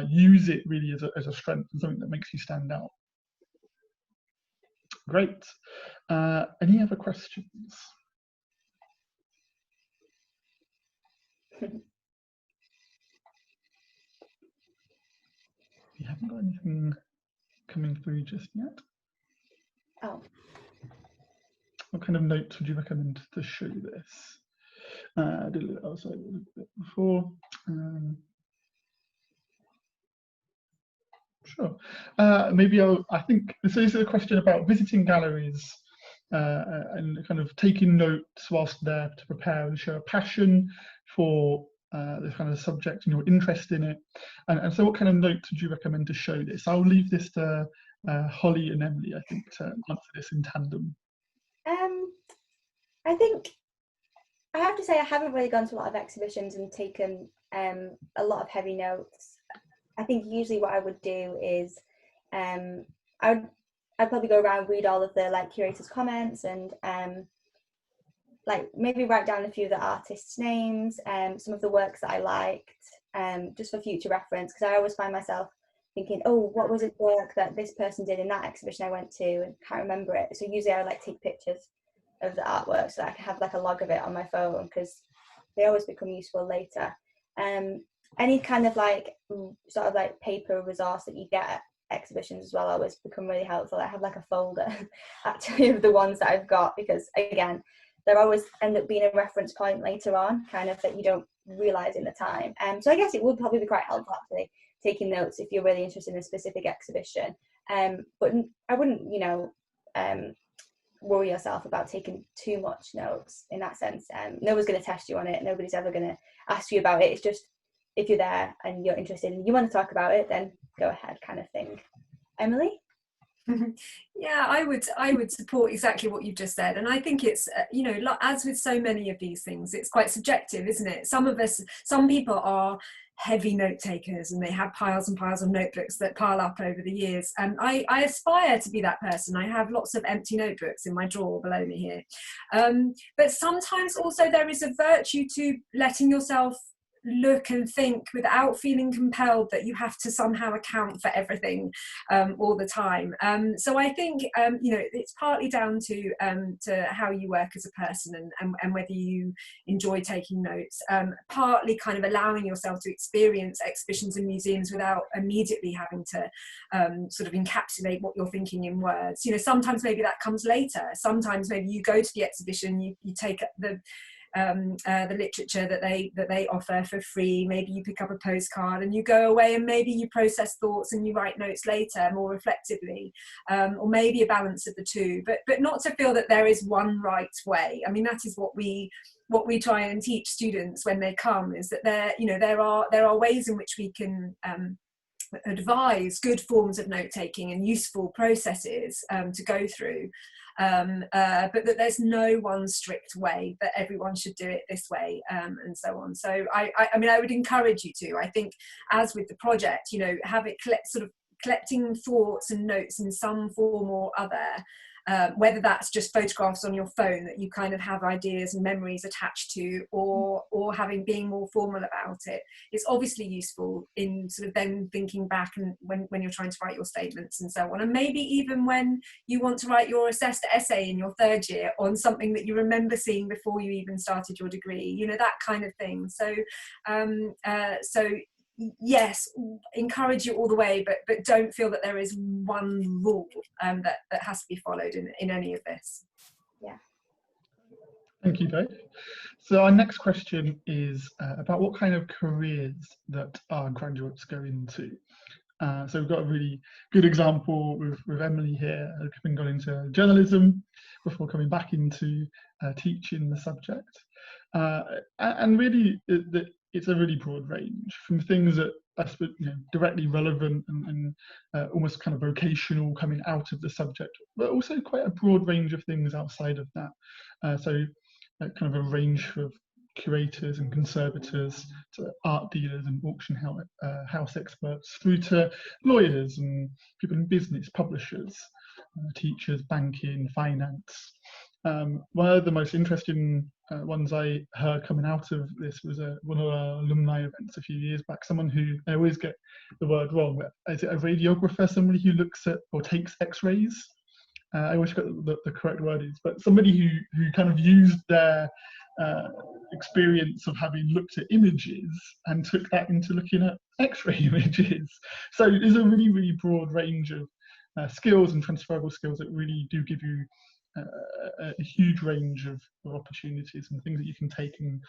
use it really as a strength and something that makes you stand out. Great. Any other questions? You haven't got anything coming through just yet. Oh. What kind of notes would you recommend to show this? I did it outside a little bit before. Sure. Maybe I think this is a question about visiting galleries and kind of taking notes whilst there to prepare and show a passion for this kind of subject and your interest in it. And so what kind of notes would you recommend to show this? I'll leave this to Holly and Emily, I think, to answer this in tandem. I think I have to say I haven't really gone to a lot of exhibitions and taken a lot of heavy notes. I think usually what I would do is I'd probably go around, read all of the curators' comments, and maybe write down a few of the artists' names, some of the works that I liked, just for future reference, because I always find myself thinking, oh, what was it work that this person did in that exhibition I went to, and can't remember it. So usually I take pictures of the artwork so that I can have a log of it on my phone, because they always become useful later. Any kind of paper resource that you get at exhibitions as well always become really helpful. I have a folder actually of the ones that I've got, because again, they always end up being a reference point later on, kind of, that you don't realise in the time. So I guess it would probably be quite helpful actually taking notes if you're really interested in a specific exhibition. But I wouldn't, worry yourself about taking too much notes in that sense. No one's going to test you on it. Nobody's ever going to ask you about it. It's just, if you're there and you're interested and you want to talk about it, then go ahead, kind of thing. Emily? Yeah, I would support exactly what you've just said, and I think it's as with so many of these things, it's quite subjective, isn't it? Some people are heavy note takers and they have piles and piles of notebooks that pile up over the years, and I aspire to be that person. I have lots of empty notebooks in my drawer below me here, but sometimes also there is a virtue to letting yourself look and think without feeling compelled that you have to somehow account for everything all the time. So I think it's partly down to how you work as a person and whether you enjoy taking notes, partly kind of allowing yourself to experience exhibitions and museums without immediately having to sort of encapsulate what you're thinking in words. Sometimes maybe that comes later. Sometimes maybe you go to the exhibition, you take the the literature that they offer for free. Maybe you pick up a postcard and you go away, and maybe you process thoughts and you write notes later more reflectively, or maybe a balance of the two, but not to feel that there is one right way. I mean, that is what we try and teach students when they come, is that there are ways in which we can advise good forms of note-taking and useful processes to go through, but that there's no one strict way that everyone should do it this way, and so on. So I mean, I would encourage you to, I think, as with the project, have it sort of collecting thoughts and notes in some form or other, whether that's just photographs on your phone that you kind of have ideas and memories attached to, or being more formal about it. It's obviously useful in sort of then thinking back, and when you're trying to write your statements and so on, and maybe even when you want to write your assessed essay in your third year on something that you remember seeing before you even started your degree, that kind of thing. So yes, encourage you all the way, but don't feel that there is one rule that has to be followed in any of this. Yeah. Thank you, Dave. So our next question is about what kind of careers that our graduates go into. So we've got a really good example with Emily here, having gone into journalism before coming back into teaching the subject. And really, it's a really broad range, from things that are directly relevant and almost kind of vocational, coming out of the subject, but also quite a broad range of things outside of that. So kind of a range of curators and conservators to art dealers and auction house experts, through to lawyers and people in business, publishers, teachers, banking, finance. One of the most interesting ones I heard coming out of this was one of our alumni events a few years back. Someone who, I always get the word wrong, but is it a radiographer, somebody who looks at or takes x-rays? I always forget the correct word is, but somebody who kind of used their experience of having looked at images and took that into looking at x-ray images. So there's a really, really broad range of skills and transferable skills that really do give you a huge range of opportunities and things that you can take and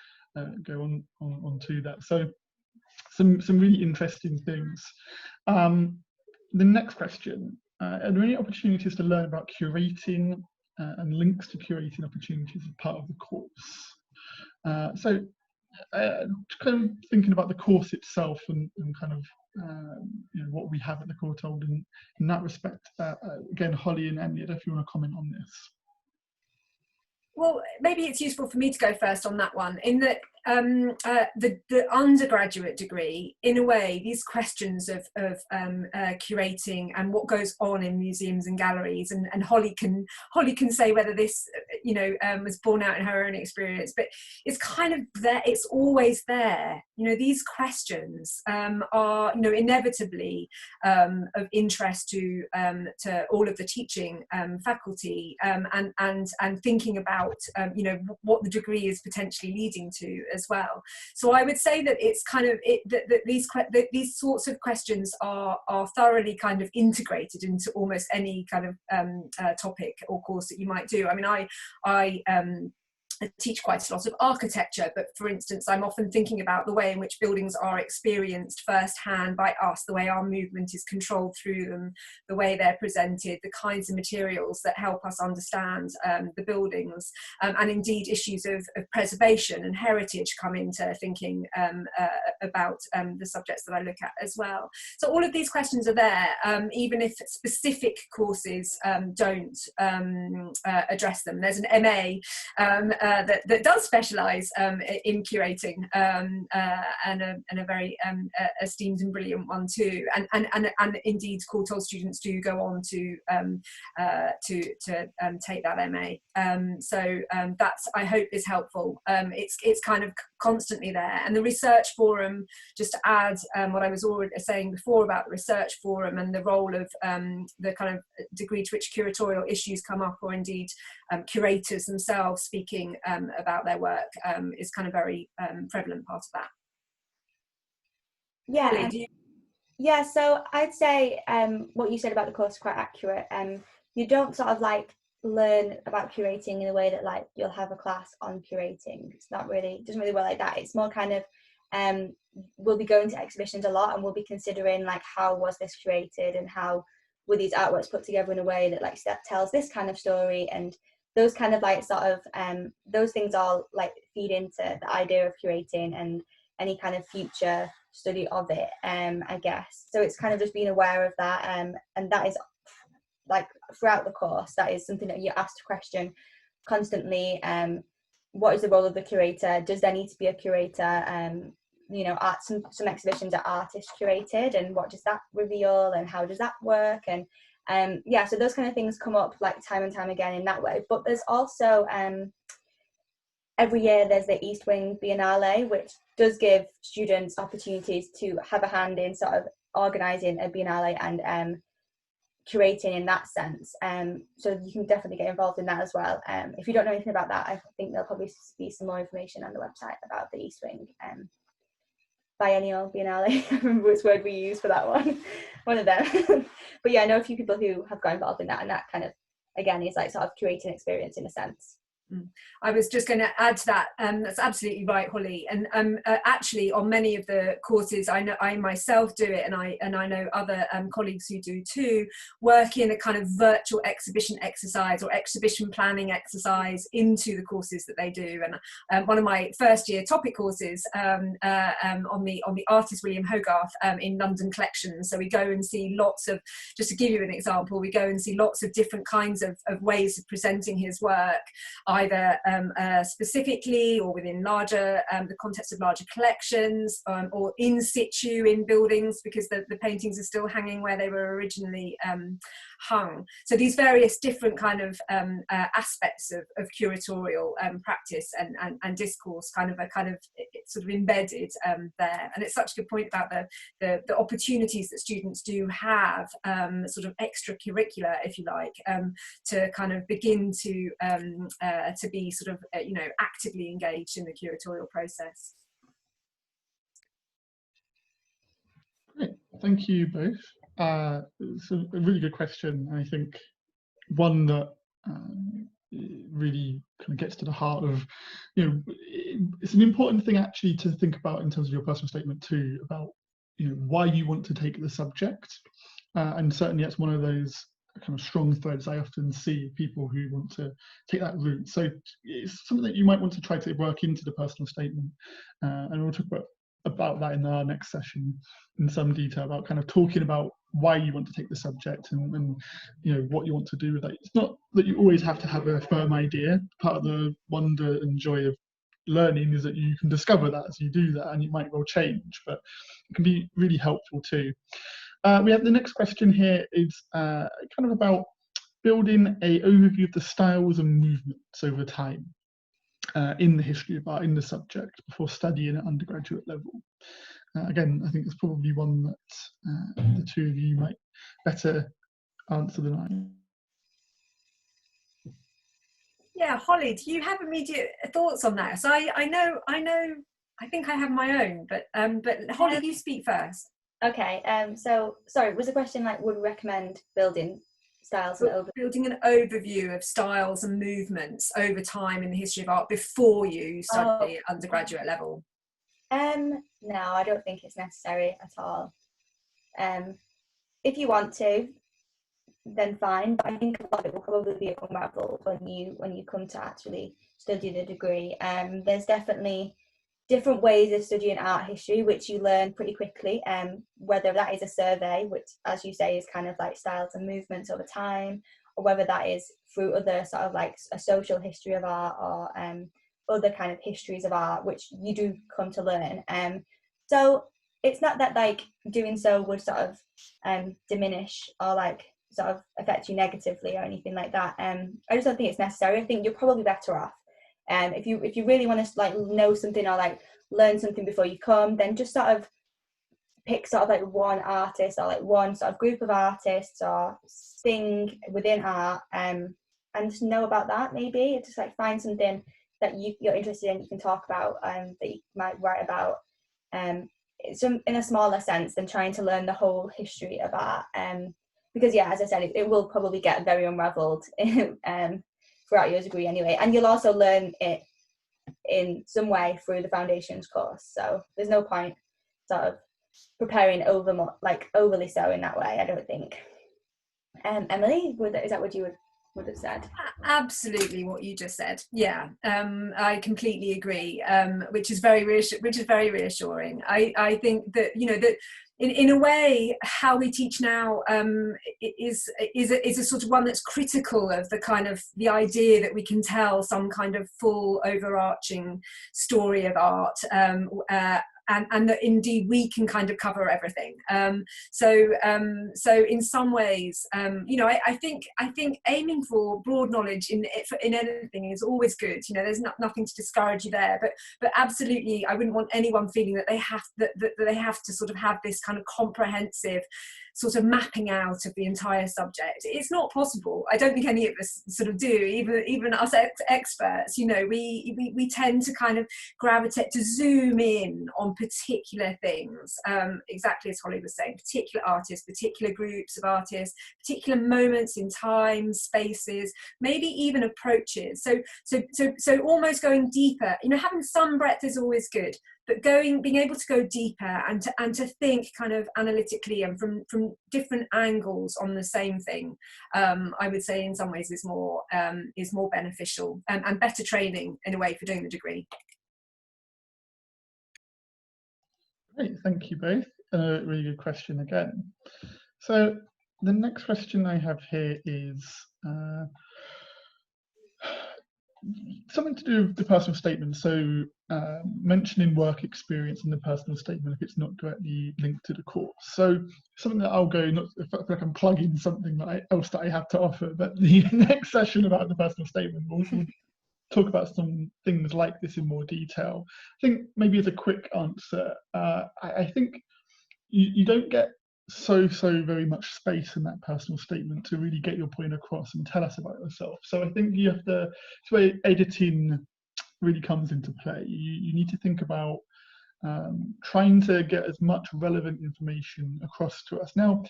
go on to that. So some really interesting things. The next question, are there any opportunities to learn about curating and links to curating opportunities as part of the course? So kind of thinking about the course itself and kind of what we have at the Courtauld in that respect. Again, Holly and Emily, if you want to comment on this. Well, maybe it's useful for me to go first on that one, in that the undergraduate degree, in a way, these questions of curating and what goes on in museums and galleries, and Holly can say whether this was borne out in her own experience, but it's kind of there, it's always there. These questions are inevitably of interest to all of the teaching faculty, and thinking about what the degree is potentially leading to as well. So I would say that it's kind of that these sorts of questions are thoroughly kind of integrated into almost any kind of topic or course that you might do. I mean, I teach quite a lot of architecture, but for instance, I'm often thinking about the way in which buildings are experienced firsthand by us, the way our movement is controlled through them, the way they're presented, the kinds of materials that help us understand the buildings, and indeed issues of preservation and heritage come into thinking about the subjects that I look at as well. So all of these questions are there, even if specific courses don't address them. There's an MA that does specialise in curating, and a very esteemed and brilliant one too. And indeed, Courtauld students do go on to take that MA. So that's, I hope, is helpful. It's kind of constantly there. And the research forum, just to add what I was already saying before about the research forum and the role of the kind of degree to which curatorial issues come up, or indeed curators themselves speaking about their work, is kind of very prevalent part of that. Yeah. Yeah, so I'd say what you said about the course is quite accurate. You don't sort of like learn about curating in a way that like you'll have a class on curating. It's not really, doesn't really work like that. It's more kind of we'll be going to exhibitions a lot, and we'll be considering like how was this curated and how were these artworks put together in a way that like that tells this kind of story, and those kind of like sort of those things all like feed into the idea of curating and any kind of future study of it, I guess. So it's kind of just being aware of that, and that is like throughout the course, that is something that you're asked to question constantly. What is the role of the curator? Does there need to be a curator? You know, some exhibitions are artist curated, and what does that reveal, and how does that work? And yeah, so those kind of things come up like time and time again in that way. But there's also every year there's the East Wing Biennale, which does give students opportunities to have a hand in sort of organising a biennale and curating in that sense. So you can definitely get involved in that as well. If you don't know anything about that, I think there'll probably be some more information on the website about the East Wing Biennial Biennale. I remember which word we use for that one of them. But yeah, I know a few people who have got involved in that, and that kind of again is like sort of curating experience in a sense. I was just going to add to that. That's absolutely right, Holly. And actually, on many of the courses, I know I myself do it, and I know other colleagues who do too. Work in a kind of virtual exhibition exercise or exhibition planning exercise into the courses that they do. And one of my first year topic courses on the artist William Hogarth in London collections. So we go and see lots of, just to give you an example, we go and see lots of different kinds of ways of presenting his work, either specifically or within larger, the context of larger collections, or in situ in buildings, because the paintings are still hanging where they were originally hung. So these various different kind of aspects of curatorial practice and discourse kind of sort of embedded there. And it's such a good point about the opportunities that students do have, sort of extracurricular, if you like, to kind of begin to be sort of actively engaged in the curatorial process. Great, thank you both. It's a really good question. I think one that really kind of gets to the heart of, it's an important thing actually to think about in terms of your personal statement too, about why you want to take the subject, and certainly that's one of those kind of strong threads I often see people who want to take that route. So it's something that you might want to try to work into the personal statement, and we'll talk about that in our next session in some detail, about kind of talking about why you want to take the subject and what you want to do with it. It's not that you always have to have a firm idea. Part of the wonder and joy of learning is that you can discover that as you do that, and it might well change, but it can be really helpful too. We have the next question here is kind of about building an overview of the styles and movements over time in the history of art, in the subject, before studying at undergraduate level. Again, I think it's probably one that the two of you might better answer than I. Yeah, Holly, do you have immediate thoughts on that? So I think I have my own, but Holly, you speak first. Okay, so sorry, was the question like, would we recommend building styles and building an overview of styles and movements over time in the history of art before you study at undergraduate level? No, I don't think it's necessary at all. If you want to, then fine, but I think a lot of it will probably be unraveled when you come to actually study the degree. There's definitely different ways of studying art history which you learn pretty quickly, whether that is a survey, which as you say is kind of like styles and movements over time, or whether that is through other sort of like a social history of art, or other kind of histories of art which you do come to learn. So it's not that like doing so would sort of diminish or like sort of affect you negatively or anything like that. I just don't think it's necessary. I think you're probably better off. If you really want to like know something or like learn something before you come, then just sort of pick sort of like one artist or like one sort of group of artists or thing within art, and just know about that. Maybe just like find something that you're interested in, you can talk about, that you might write about, in a smaller sense than trying to learn the whole history of art. because yeah, as I said, it will probably get very unravelled throughout your degree anyway, and you'll also learn it in some way through the foundations course. So there's no point sort of preparing overly so in that way, I don't think. Emily, is that what you would have said? Absolutely what you just said. Yeah, I completely agree, which is very reassuring. I think that, you know, that in a way how we teach now is a sort of one that's critical of the idea that we can tell some kind of full overarching story of art, and that indeed we can kind of cover everything. So in some ways, you know, I think aiming for broad knowledge in anything is always good. You know, there's nothing to discourage you there, but absolutely, I wouldn't want anyone feeling that they have to sort of have this kind of comprehensive sort of mapping out of the entire subject. It's not possible. I don't think any of us sort of do, even us experts. You know, we tend to kind of gravitate to zoom in on particular things, exactly as Holly was saying, particular artists, particular groups of artists, particular moments in time, spaces, maybe even approaches. So almost going deeper. You know, having some breadth is always good, but being able to go deeper and to think kind of analytically and from different angles on the same thing, I would say in some ways is more beneficial and better training in a way for doing the degree. Great, thank you both. Really good question again. So the next question I have here is something to do with the personal statement. So mentioning work experience in the personal statement if it's not directly linked to the course. So something that I'll go, not if I feel like I'm plugging something else that I have to offer, but the next session about the personal statement, we'll talk about some things like this in more detail. I think maybe as a quick answer, I think you don't get so very much space in that personal statement to really get your point across and tell us about yourself. So I think you have to, it's where editing really comes into play. You need to think about trying to get as much relevant information across to us. Now,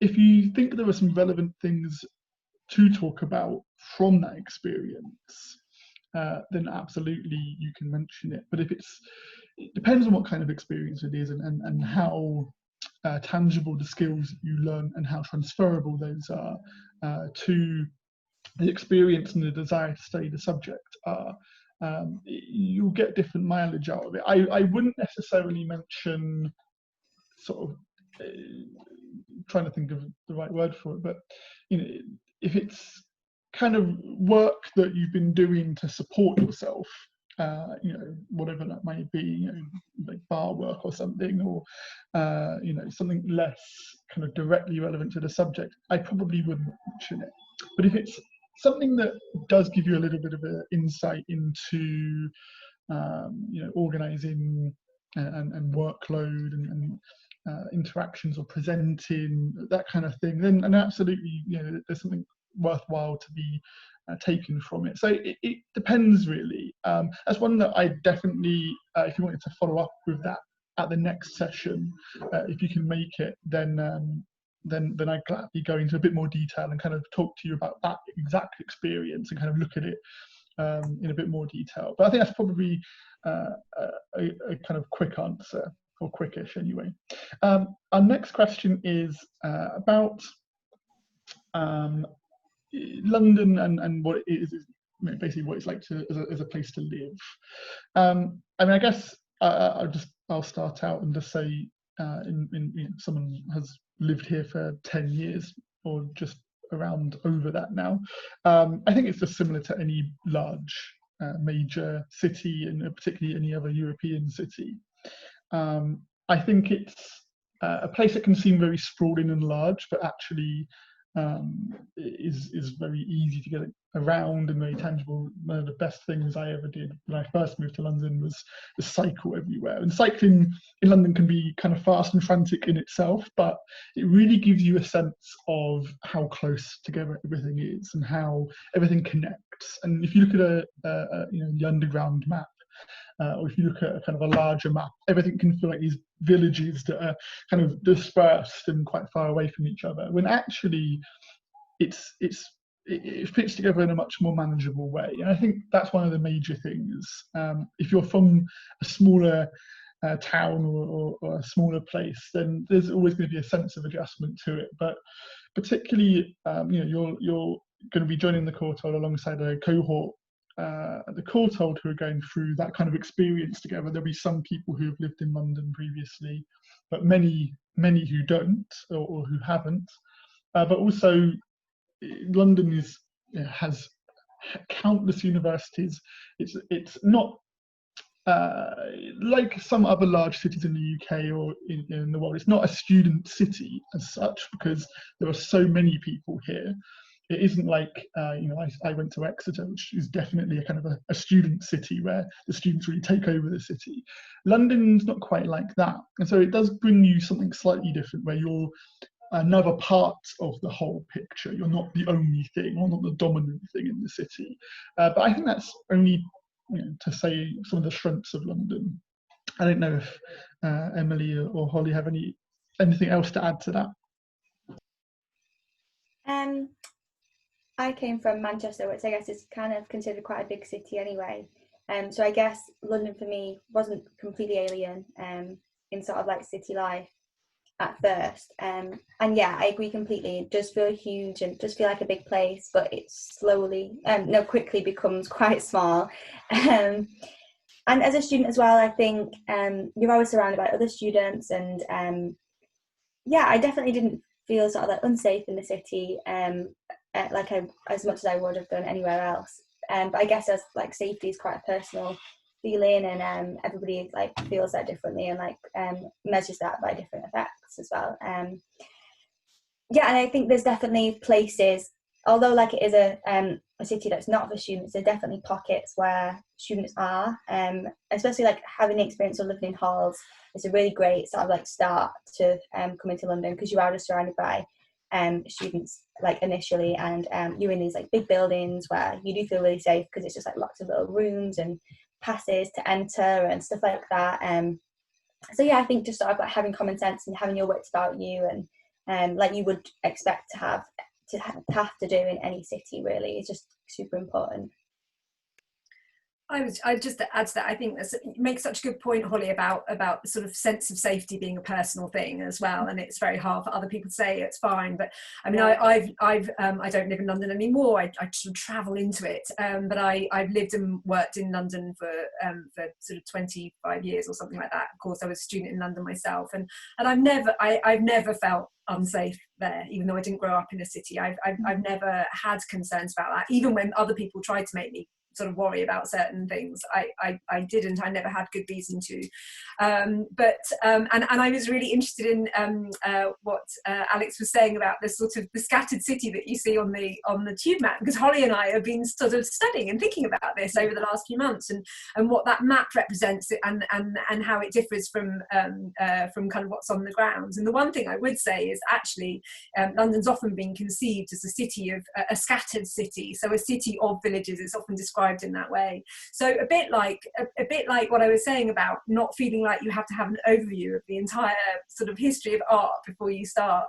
if you think there are some relevant things to talk about from that experience, then absolutely you can mention it. But if it depends on what kind of experience it is and how tangible the skills you learn and how transferable those are to the experience and the desire to study the subject are, you'll get different mileage out of it. I wouldn't necessarily mention sort of trying to think of the right word for it, but you know, if it's kind of work that you've been doing to support yourself, you know, whatever that might be, you know, like bar work or something, or you know, something less kind of directly relevant to the subject, I probably wouldn't mention it. But if it's something that does give you a little bit of an insight into, you know, organising and workload and interactions or presenting, that kind of thing, then and absolutely, you know, there's something worthwhile to be taken from it. So it depends really. That's one that I definitely, if you wanted to follow up with that at the next session, if you can make it, then I'd gladly go into a bit more detail and kind of talk to you about that exact experience and kind of look at it in a bit more detail. But I think that's probably a kind of quick answer, or quickish anyway. Our next question is about London and what it is basically what it's like to as a place to live. I mean, I guess I'll start out and just say, you know, someone has lived here for 10 years or just around over that now. I think it's just similar to any large major city, and particularly any other European city. I think it's a place that can seem very sprawling and large, but actually is very easy to get around and very tangible. One of the best things I ever did when I first moved to London was cycle everywhere. And cycling in London can be kind of fast and frantic in itself, but it really gives you a sense of how close together everything is and how everything connects. And if you look at you know, the underground map, or if you look at a kind of a larger map, everything can feel like these villages that are kind of dispersed and quite far away from each other, when actually it fits together in a much more manageable way. And I think that's one of the major things. If you're from a smaller town or a smaller place, then there's always going to be a sense of adjustment to it. But particularly, you're going to be joining the Courtauld alongside a cohort at the Courtauld who are going through that kind of experience together. There'll be some people who have lived in London previously, but many who don't or who haven't. But also, London has countless universities. It's not like some other large cities in the UK or in the world. It's not a student city as such, because there are so many people here. It isn't like, I went to Exeter, which is definitely a kind of a student city where the students really take over the city. London's not quite like that. And so it does bring you something slightly different, where you're another part of the whole picture. You're not the only thing, or not the dominant thing in the city. But I think that's only to say some of the strengths of London. I don't know if Emily or Holly have anything else to add to that. I came from Manchester, which I guess is kind of considered quite a big city anyway. So I guess London for me wasn't completely alien in sort of like city life at first. And yeah, I agree completely. It does feel huge and does feel like a big place, but it quickly becomes quite small. And as a student as well, I think you're always surrounded by other students, and I definitely didn't feel sort of like unsafe in the city, as much as I would have done anywhere else. But I guess as like safety is quite a personal feeling, and everybody like feels that differently, and like measures that by different effects as well. And I think there's definitely places, although like it is a city that's not for students, there are definitely pockets where students are, especially like having the experience of living in halls. It's a really great sort of like start to coming to London, because you are just surrounded by students like initially, and you're in these like big buildings where you do feel really safe, because it's just like lots of little rooms and passes to enter and stuff like that. I think just sort of like having common sense and having your wits about you, and like you would expect to have to do in any city, really, is just super important. I just to add to that, I think you make such a good point, Holly, about the sort of sense of safety being a personal thing as well, and it's very hard for other people to say it's fine. But I mean, I don't live in London anymore. I sort of travel into it, but I've lived and worked in London for sort of 25 years or something like that. Of course, I was a student in London myself, and I've never felt unsafe there, even though I didn't grow up in a city. I've never had concerns about that, even when other people tried to make me sort of worry about certain things. I didn't. I never had good reason to. And I was really interested in what Alex was saying about the sort of the scattered city that you see on the tube map, because Holly and I have been sort of studying and thinking about this over the last few months, and what that map represents, and how it differs from kind of what's on the ground. And the one thing I would say is actually London's often been conceived as a city of a scattered city, so a city of villages. It's often described in that way. So a bit like what I was saying about not feeling like you have to have an overview of the entire sort of history of art before you start,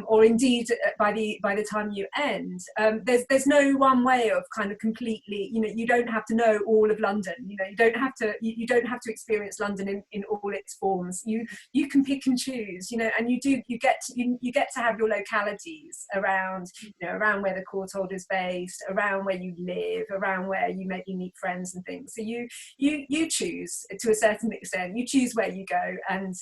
or indeed by the time you end. There's no one way of kind of completely, you don't have to know all of London. You don't have to experience London in all its forms. You can pick and choose, and you get to have your localities around, around where the Courtauld is based, around where you live, around where you maybe meet friends and things. So you choose to a certain extent. You choose where you go, and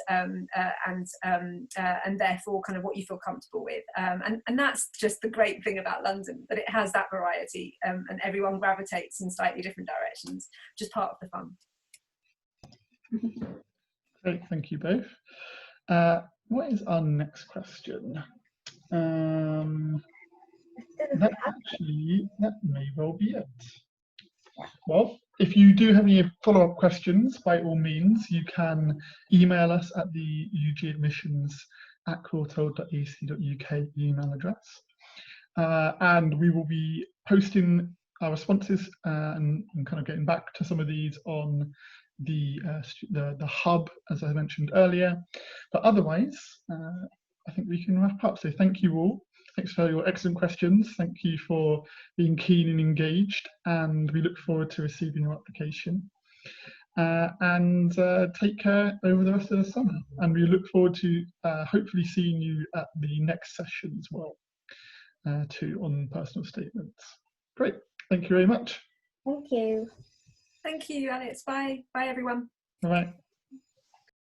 therefore kind of what you feel comfortable with. And that's just the great thing about London, that it has that variety, and everyone gravitates in slightly different directions, just part of the fun. Great, thank you both. What is our next question? That may well be it. Well, if you do have any follow-up questions, by all means, you can email us at the ugadmissions@courtauld.ac.uk email address. And we will be posting our responses and kind of getting back to some of these on the hub, as I mentioned earlier. But otherwise, I think we can wrap up. So thank you all. Thanks for your excellent questions. Thank you for being keen and engaged, and we look forward to receiving your application. And take care over the rest of the summer. And we look forward to hopefully seeing you at the next session as well, too, on personal statements. Great. Thank you very much. Thank you. Thank you, Alex. Bye. Bye, everyone. All right.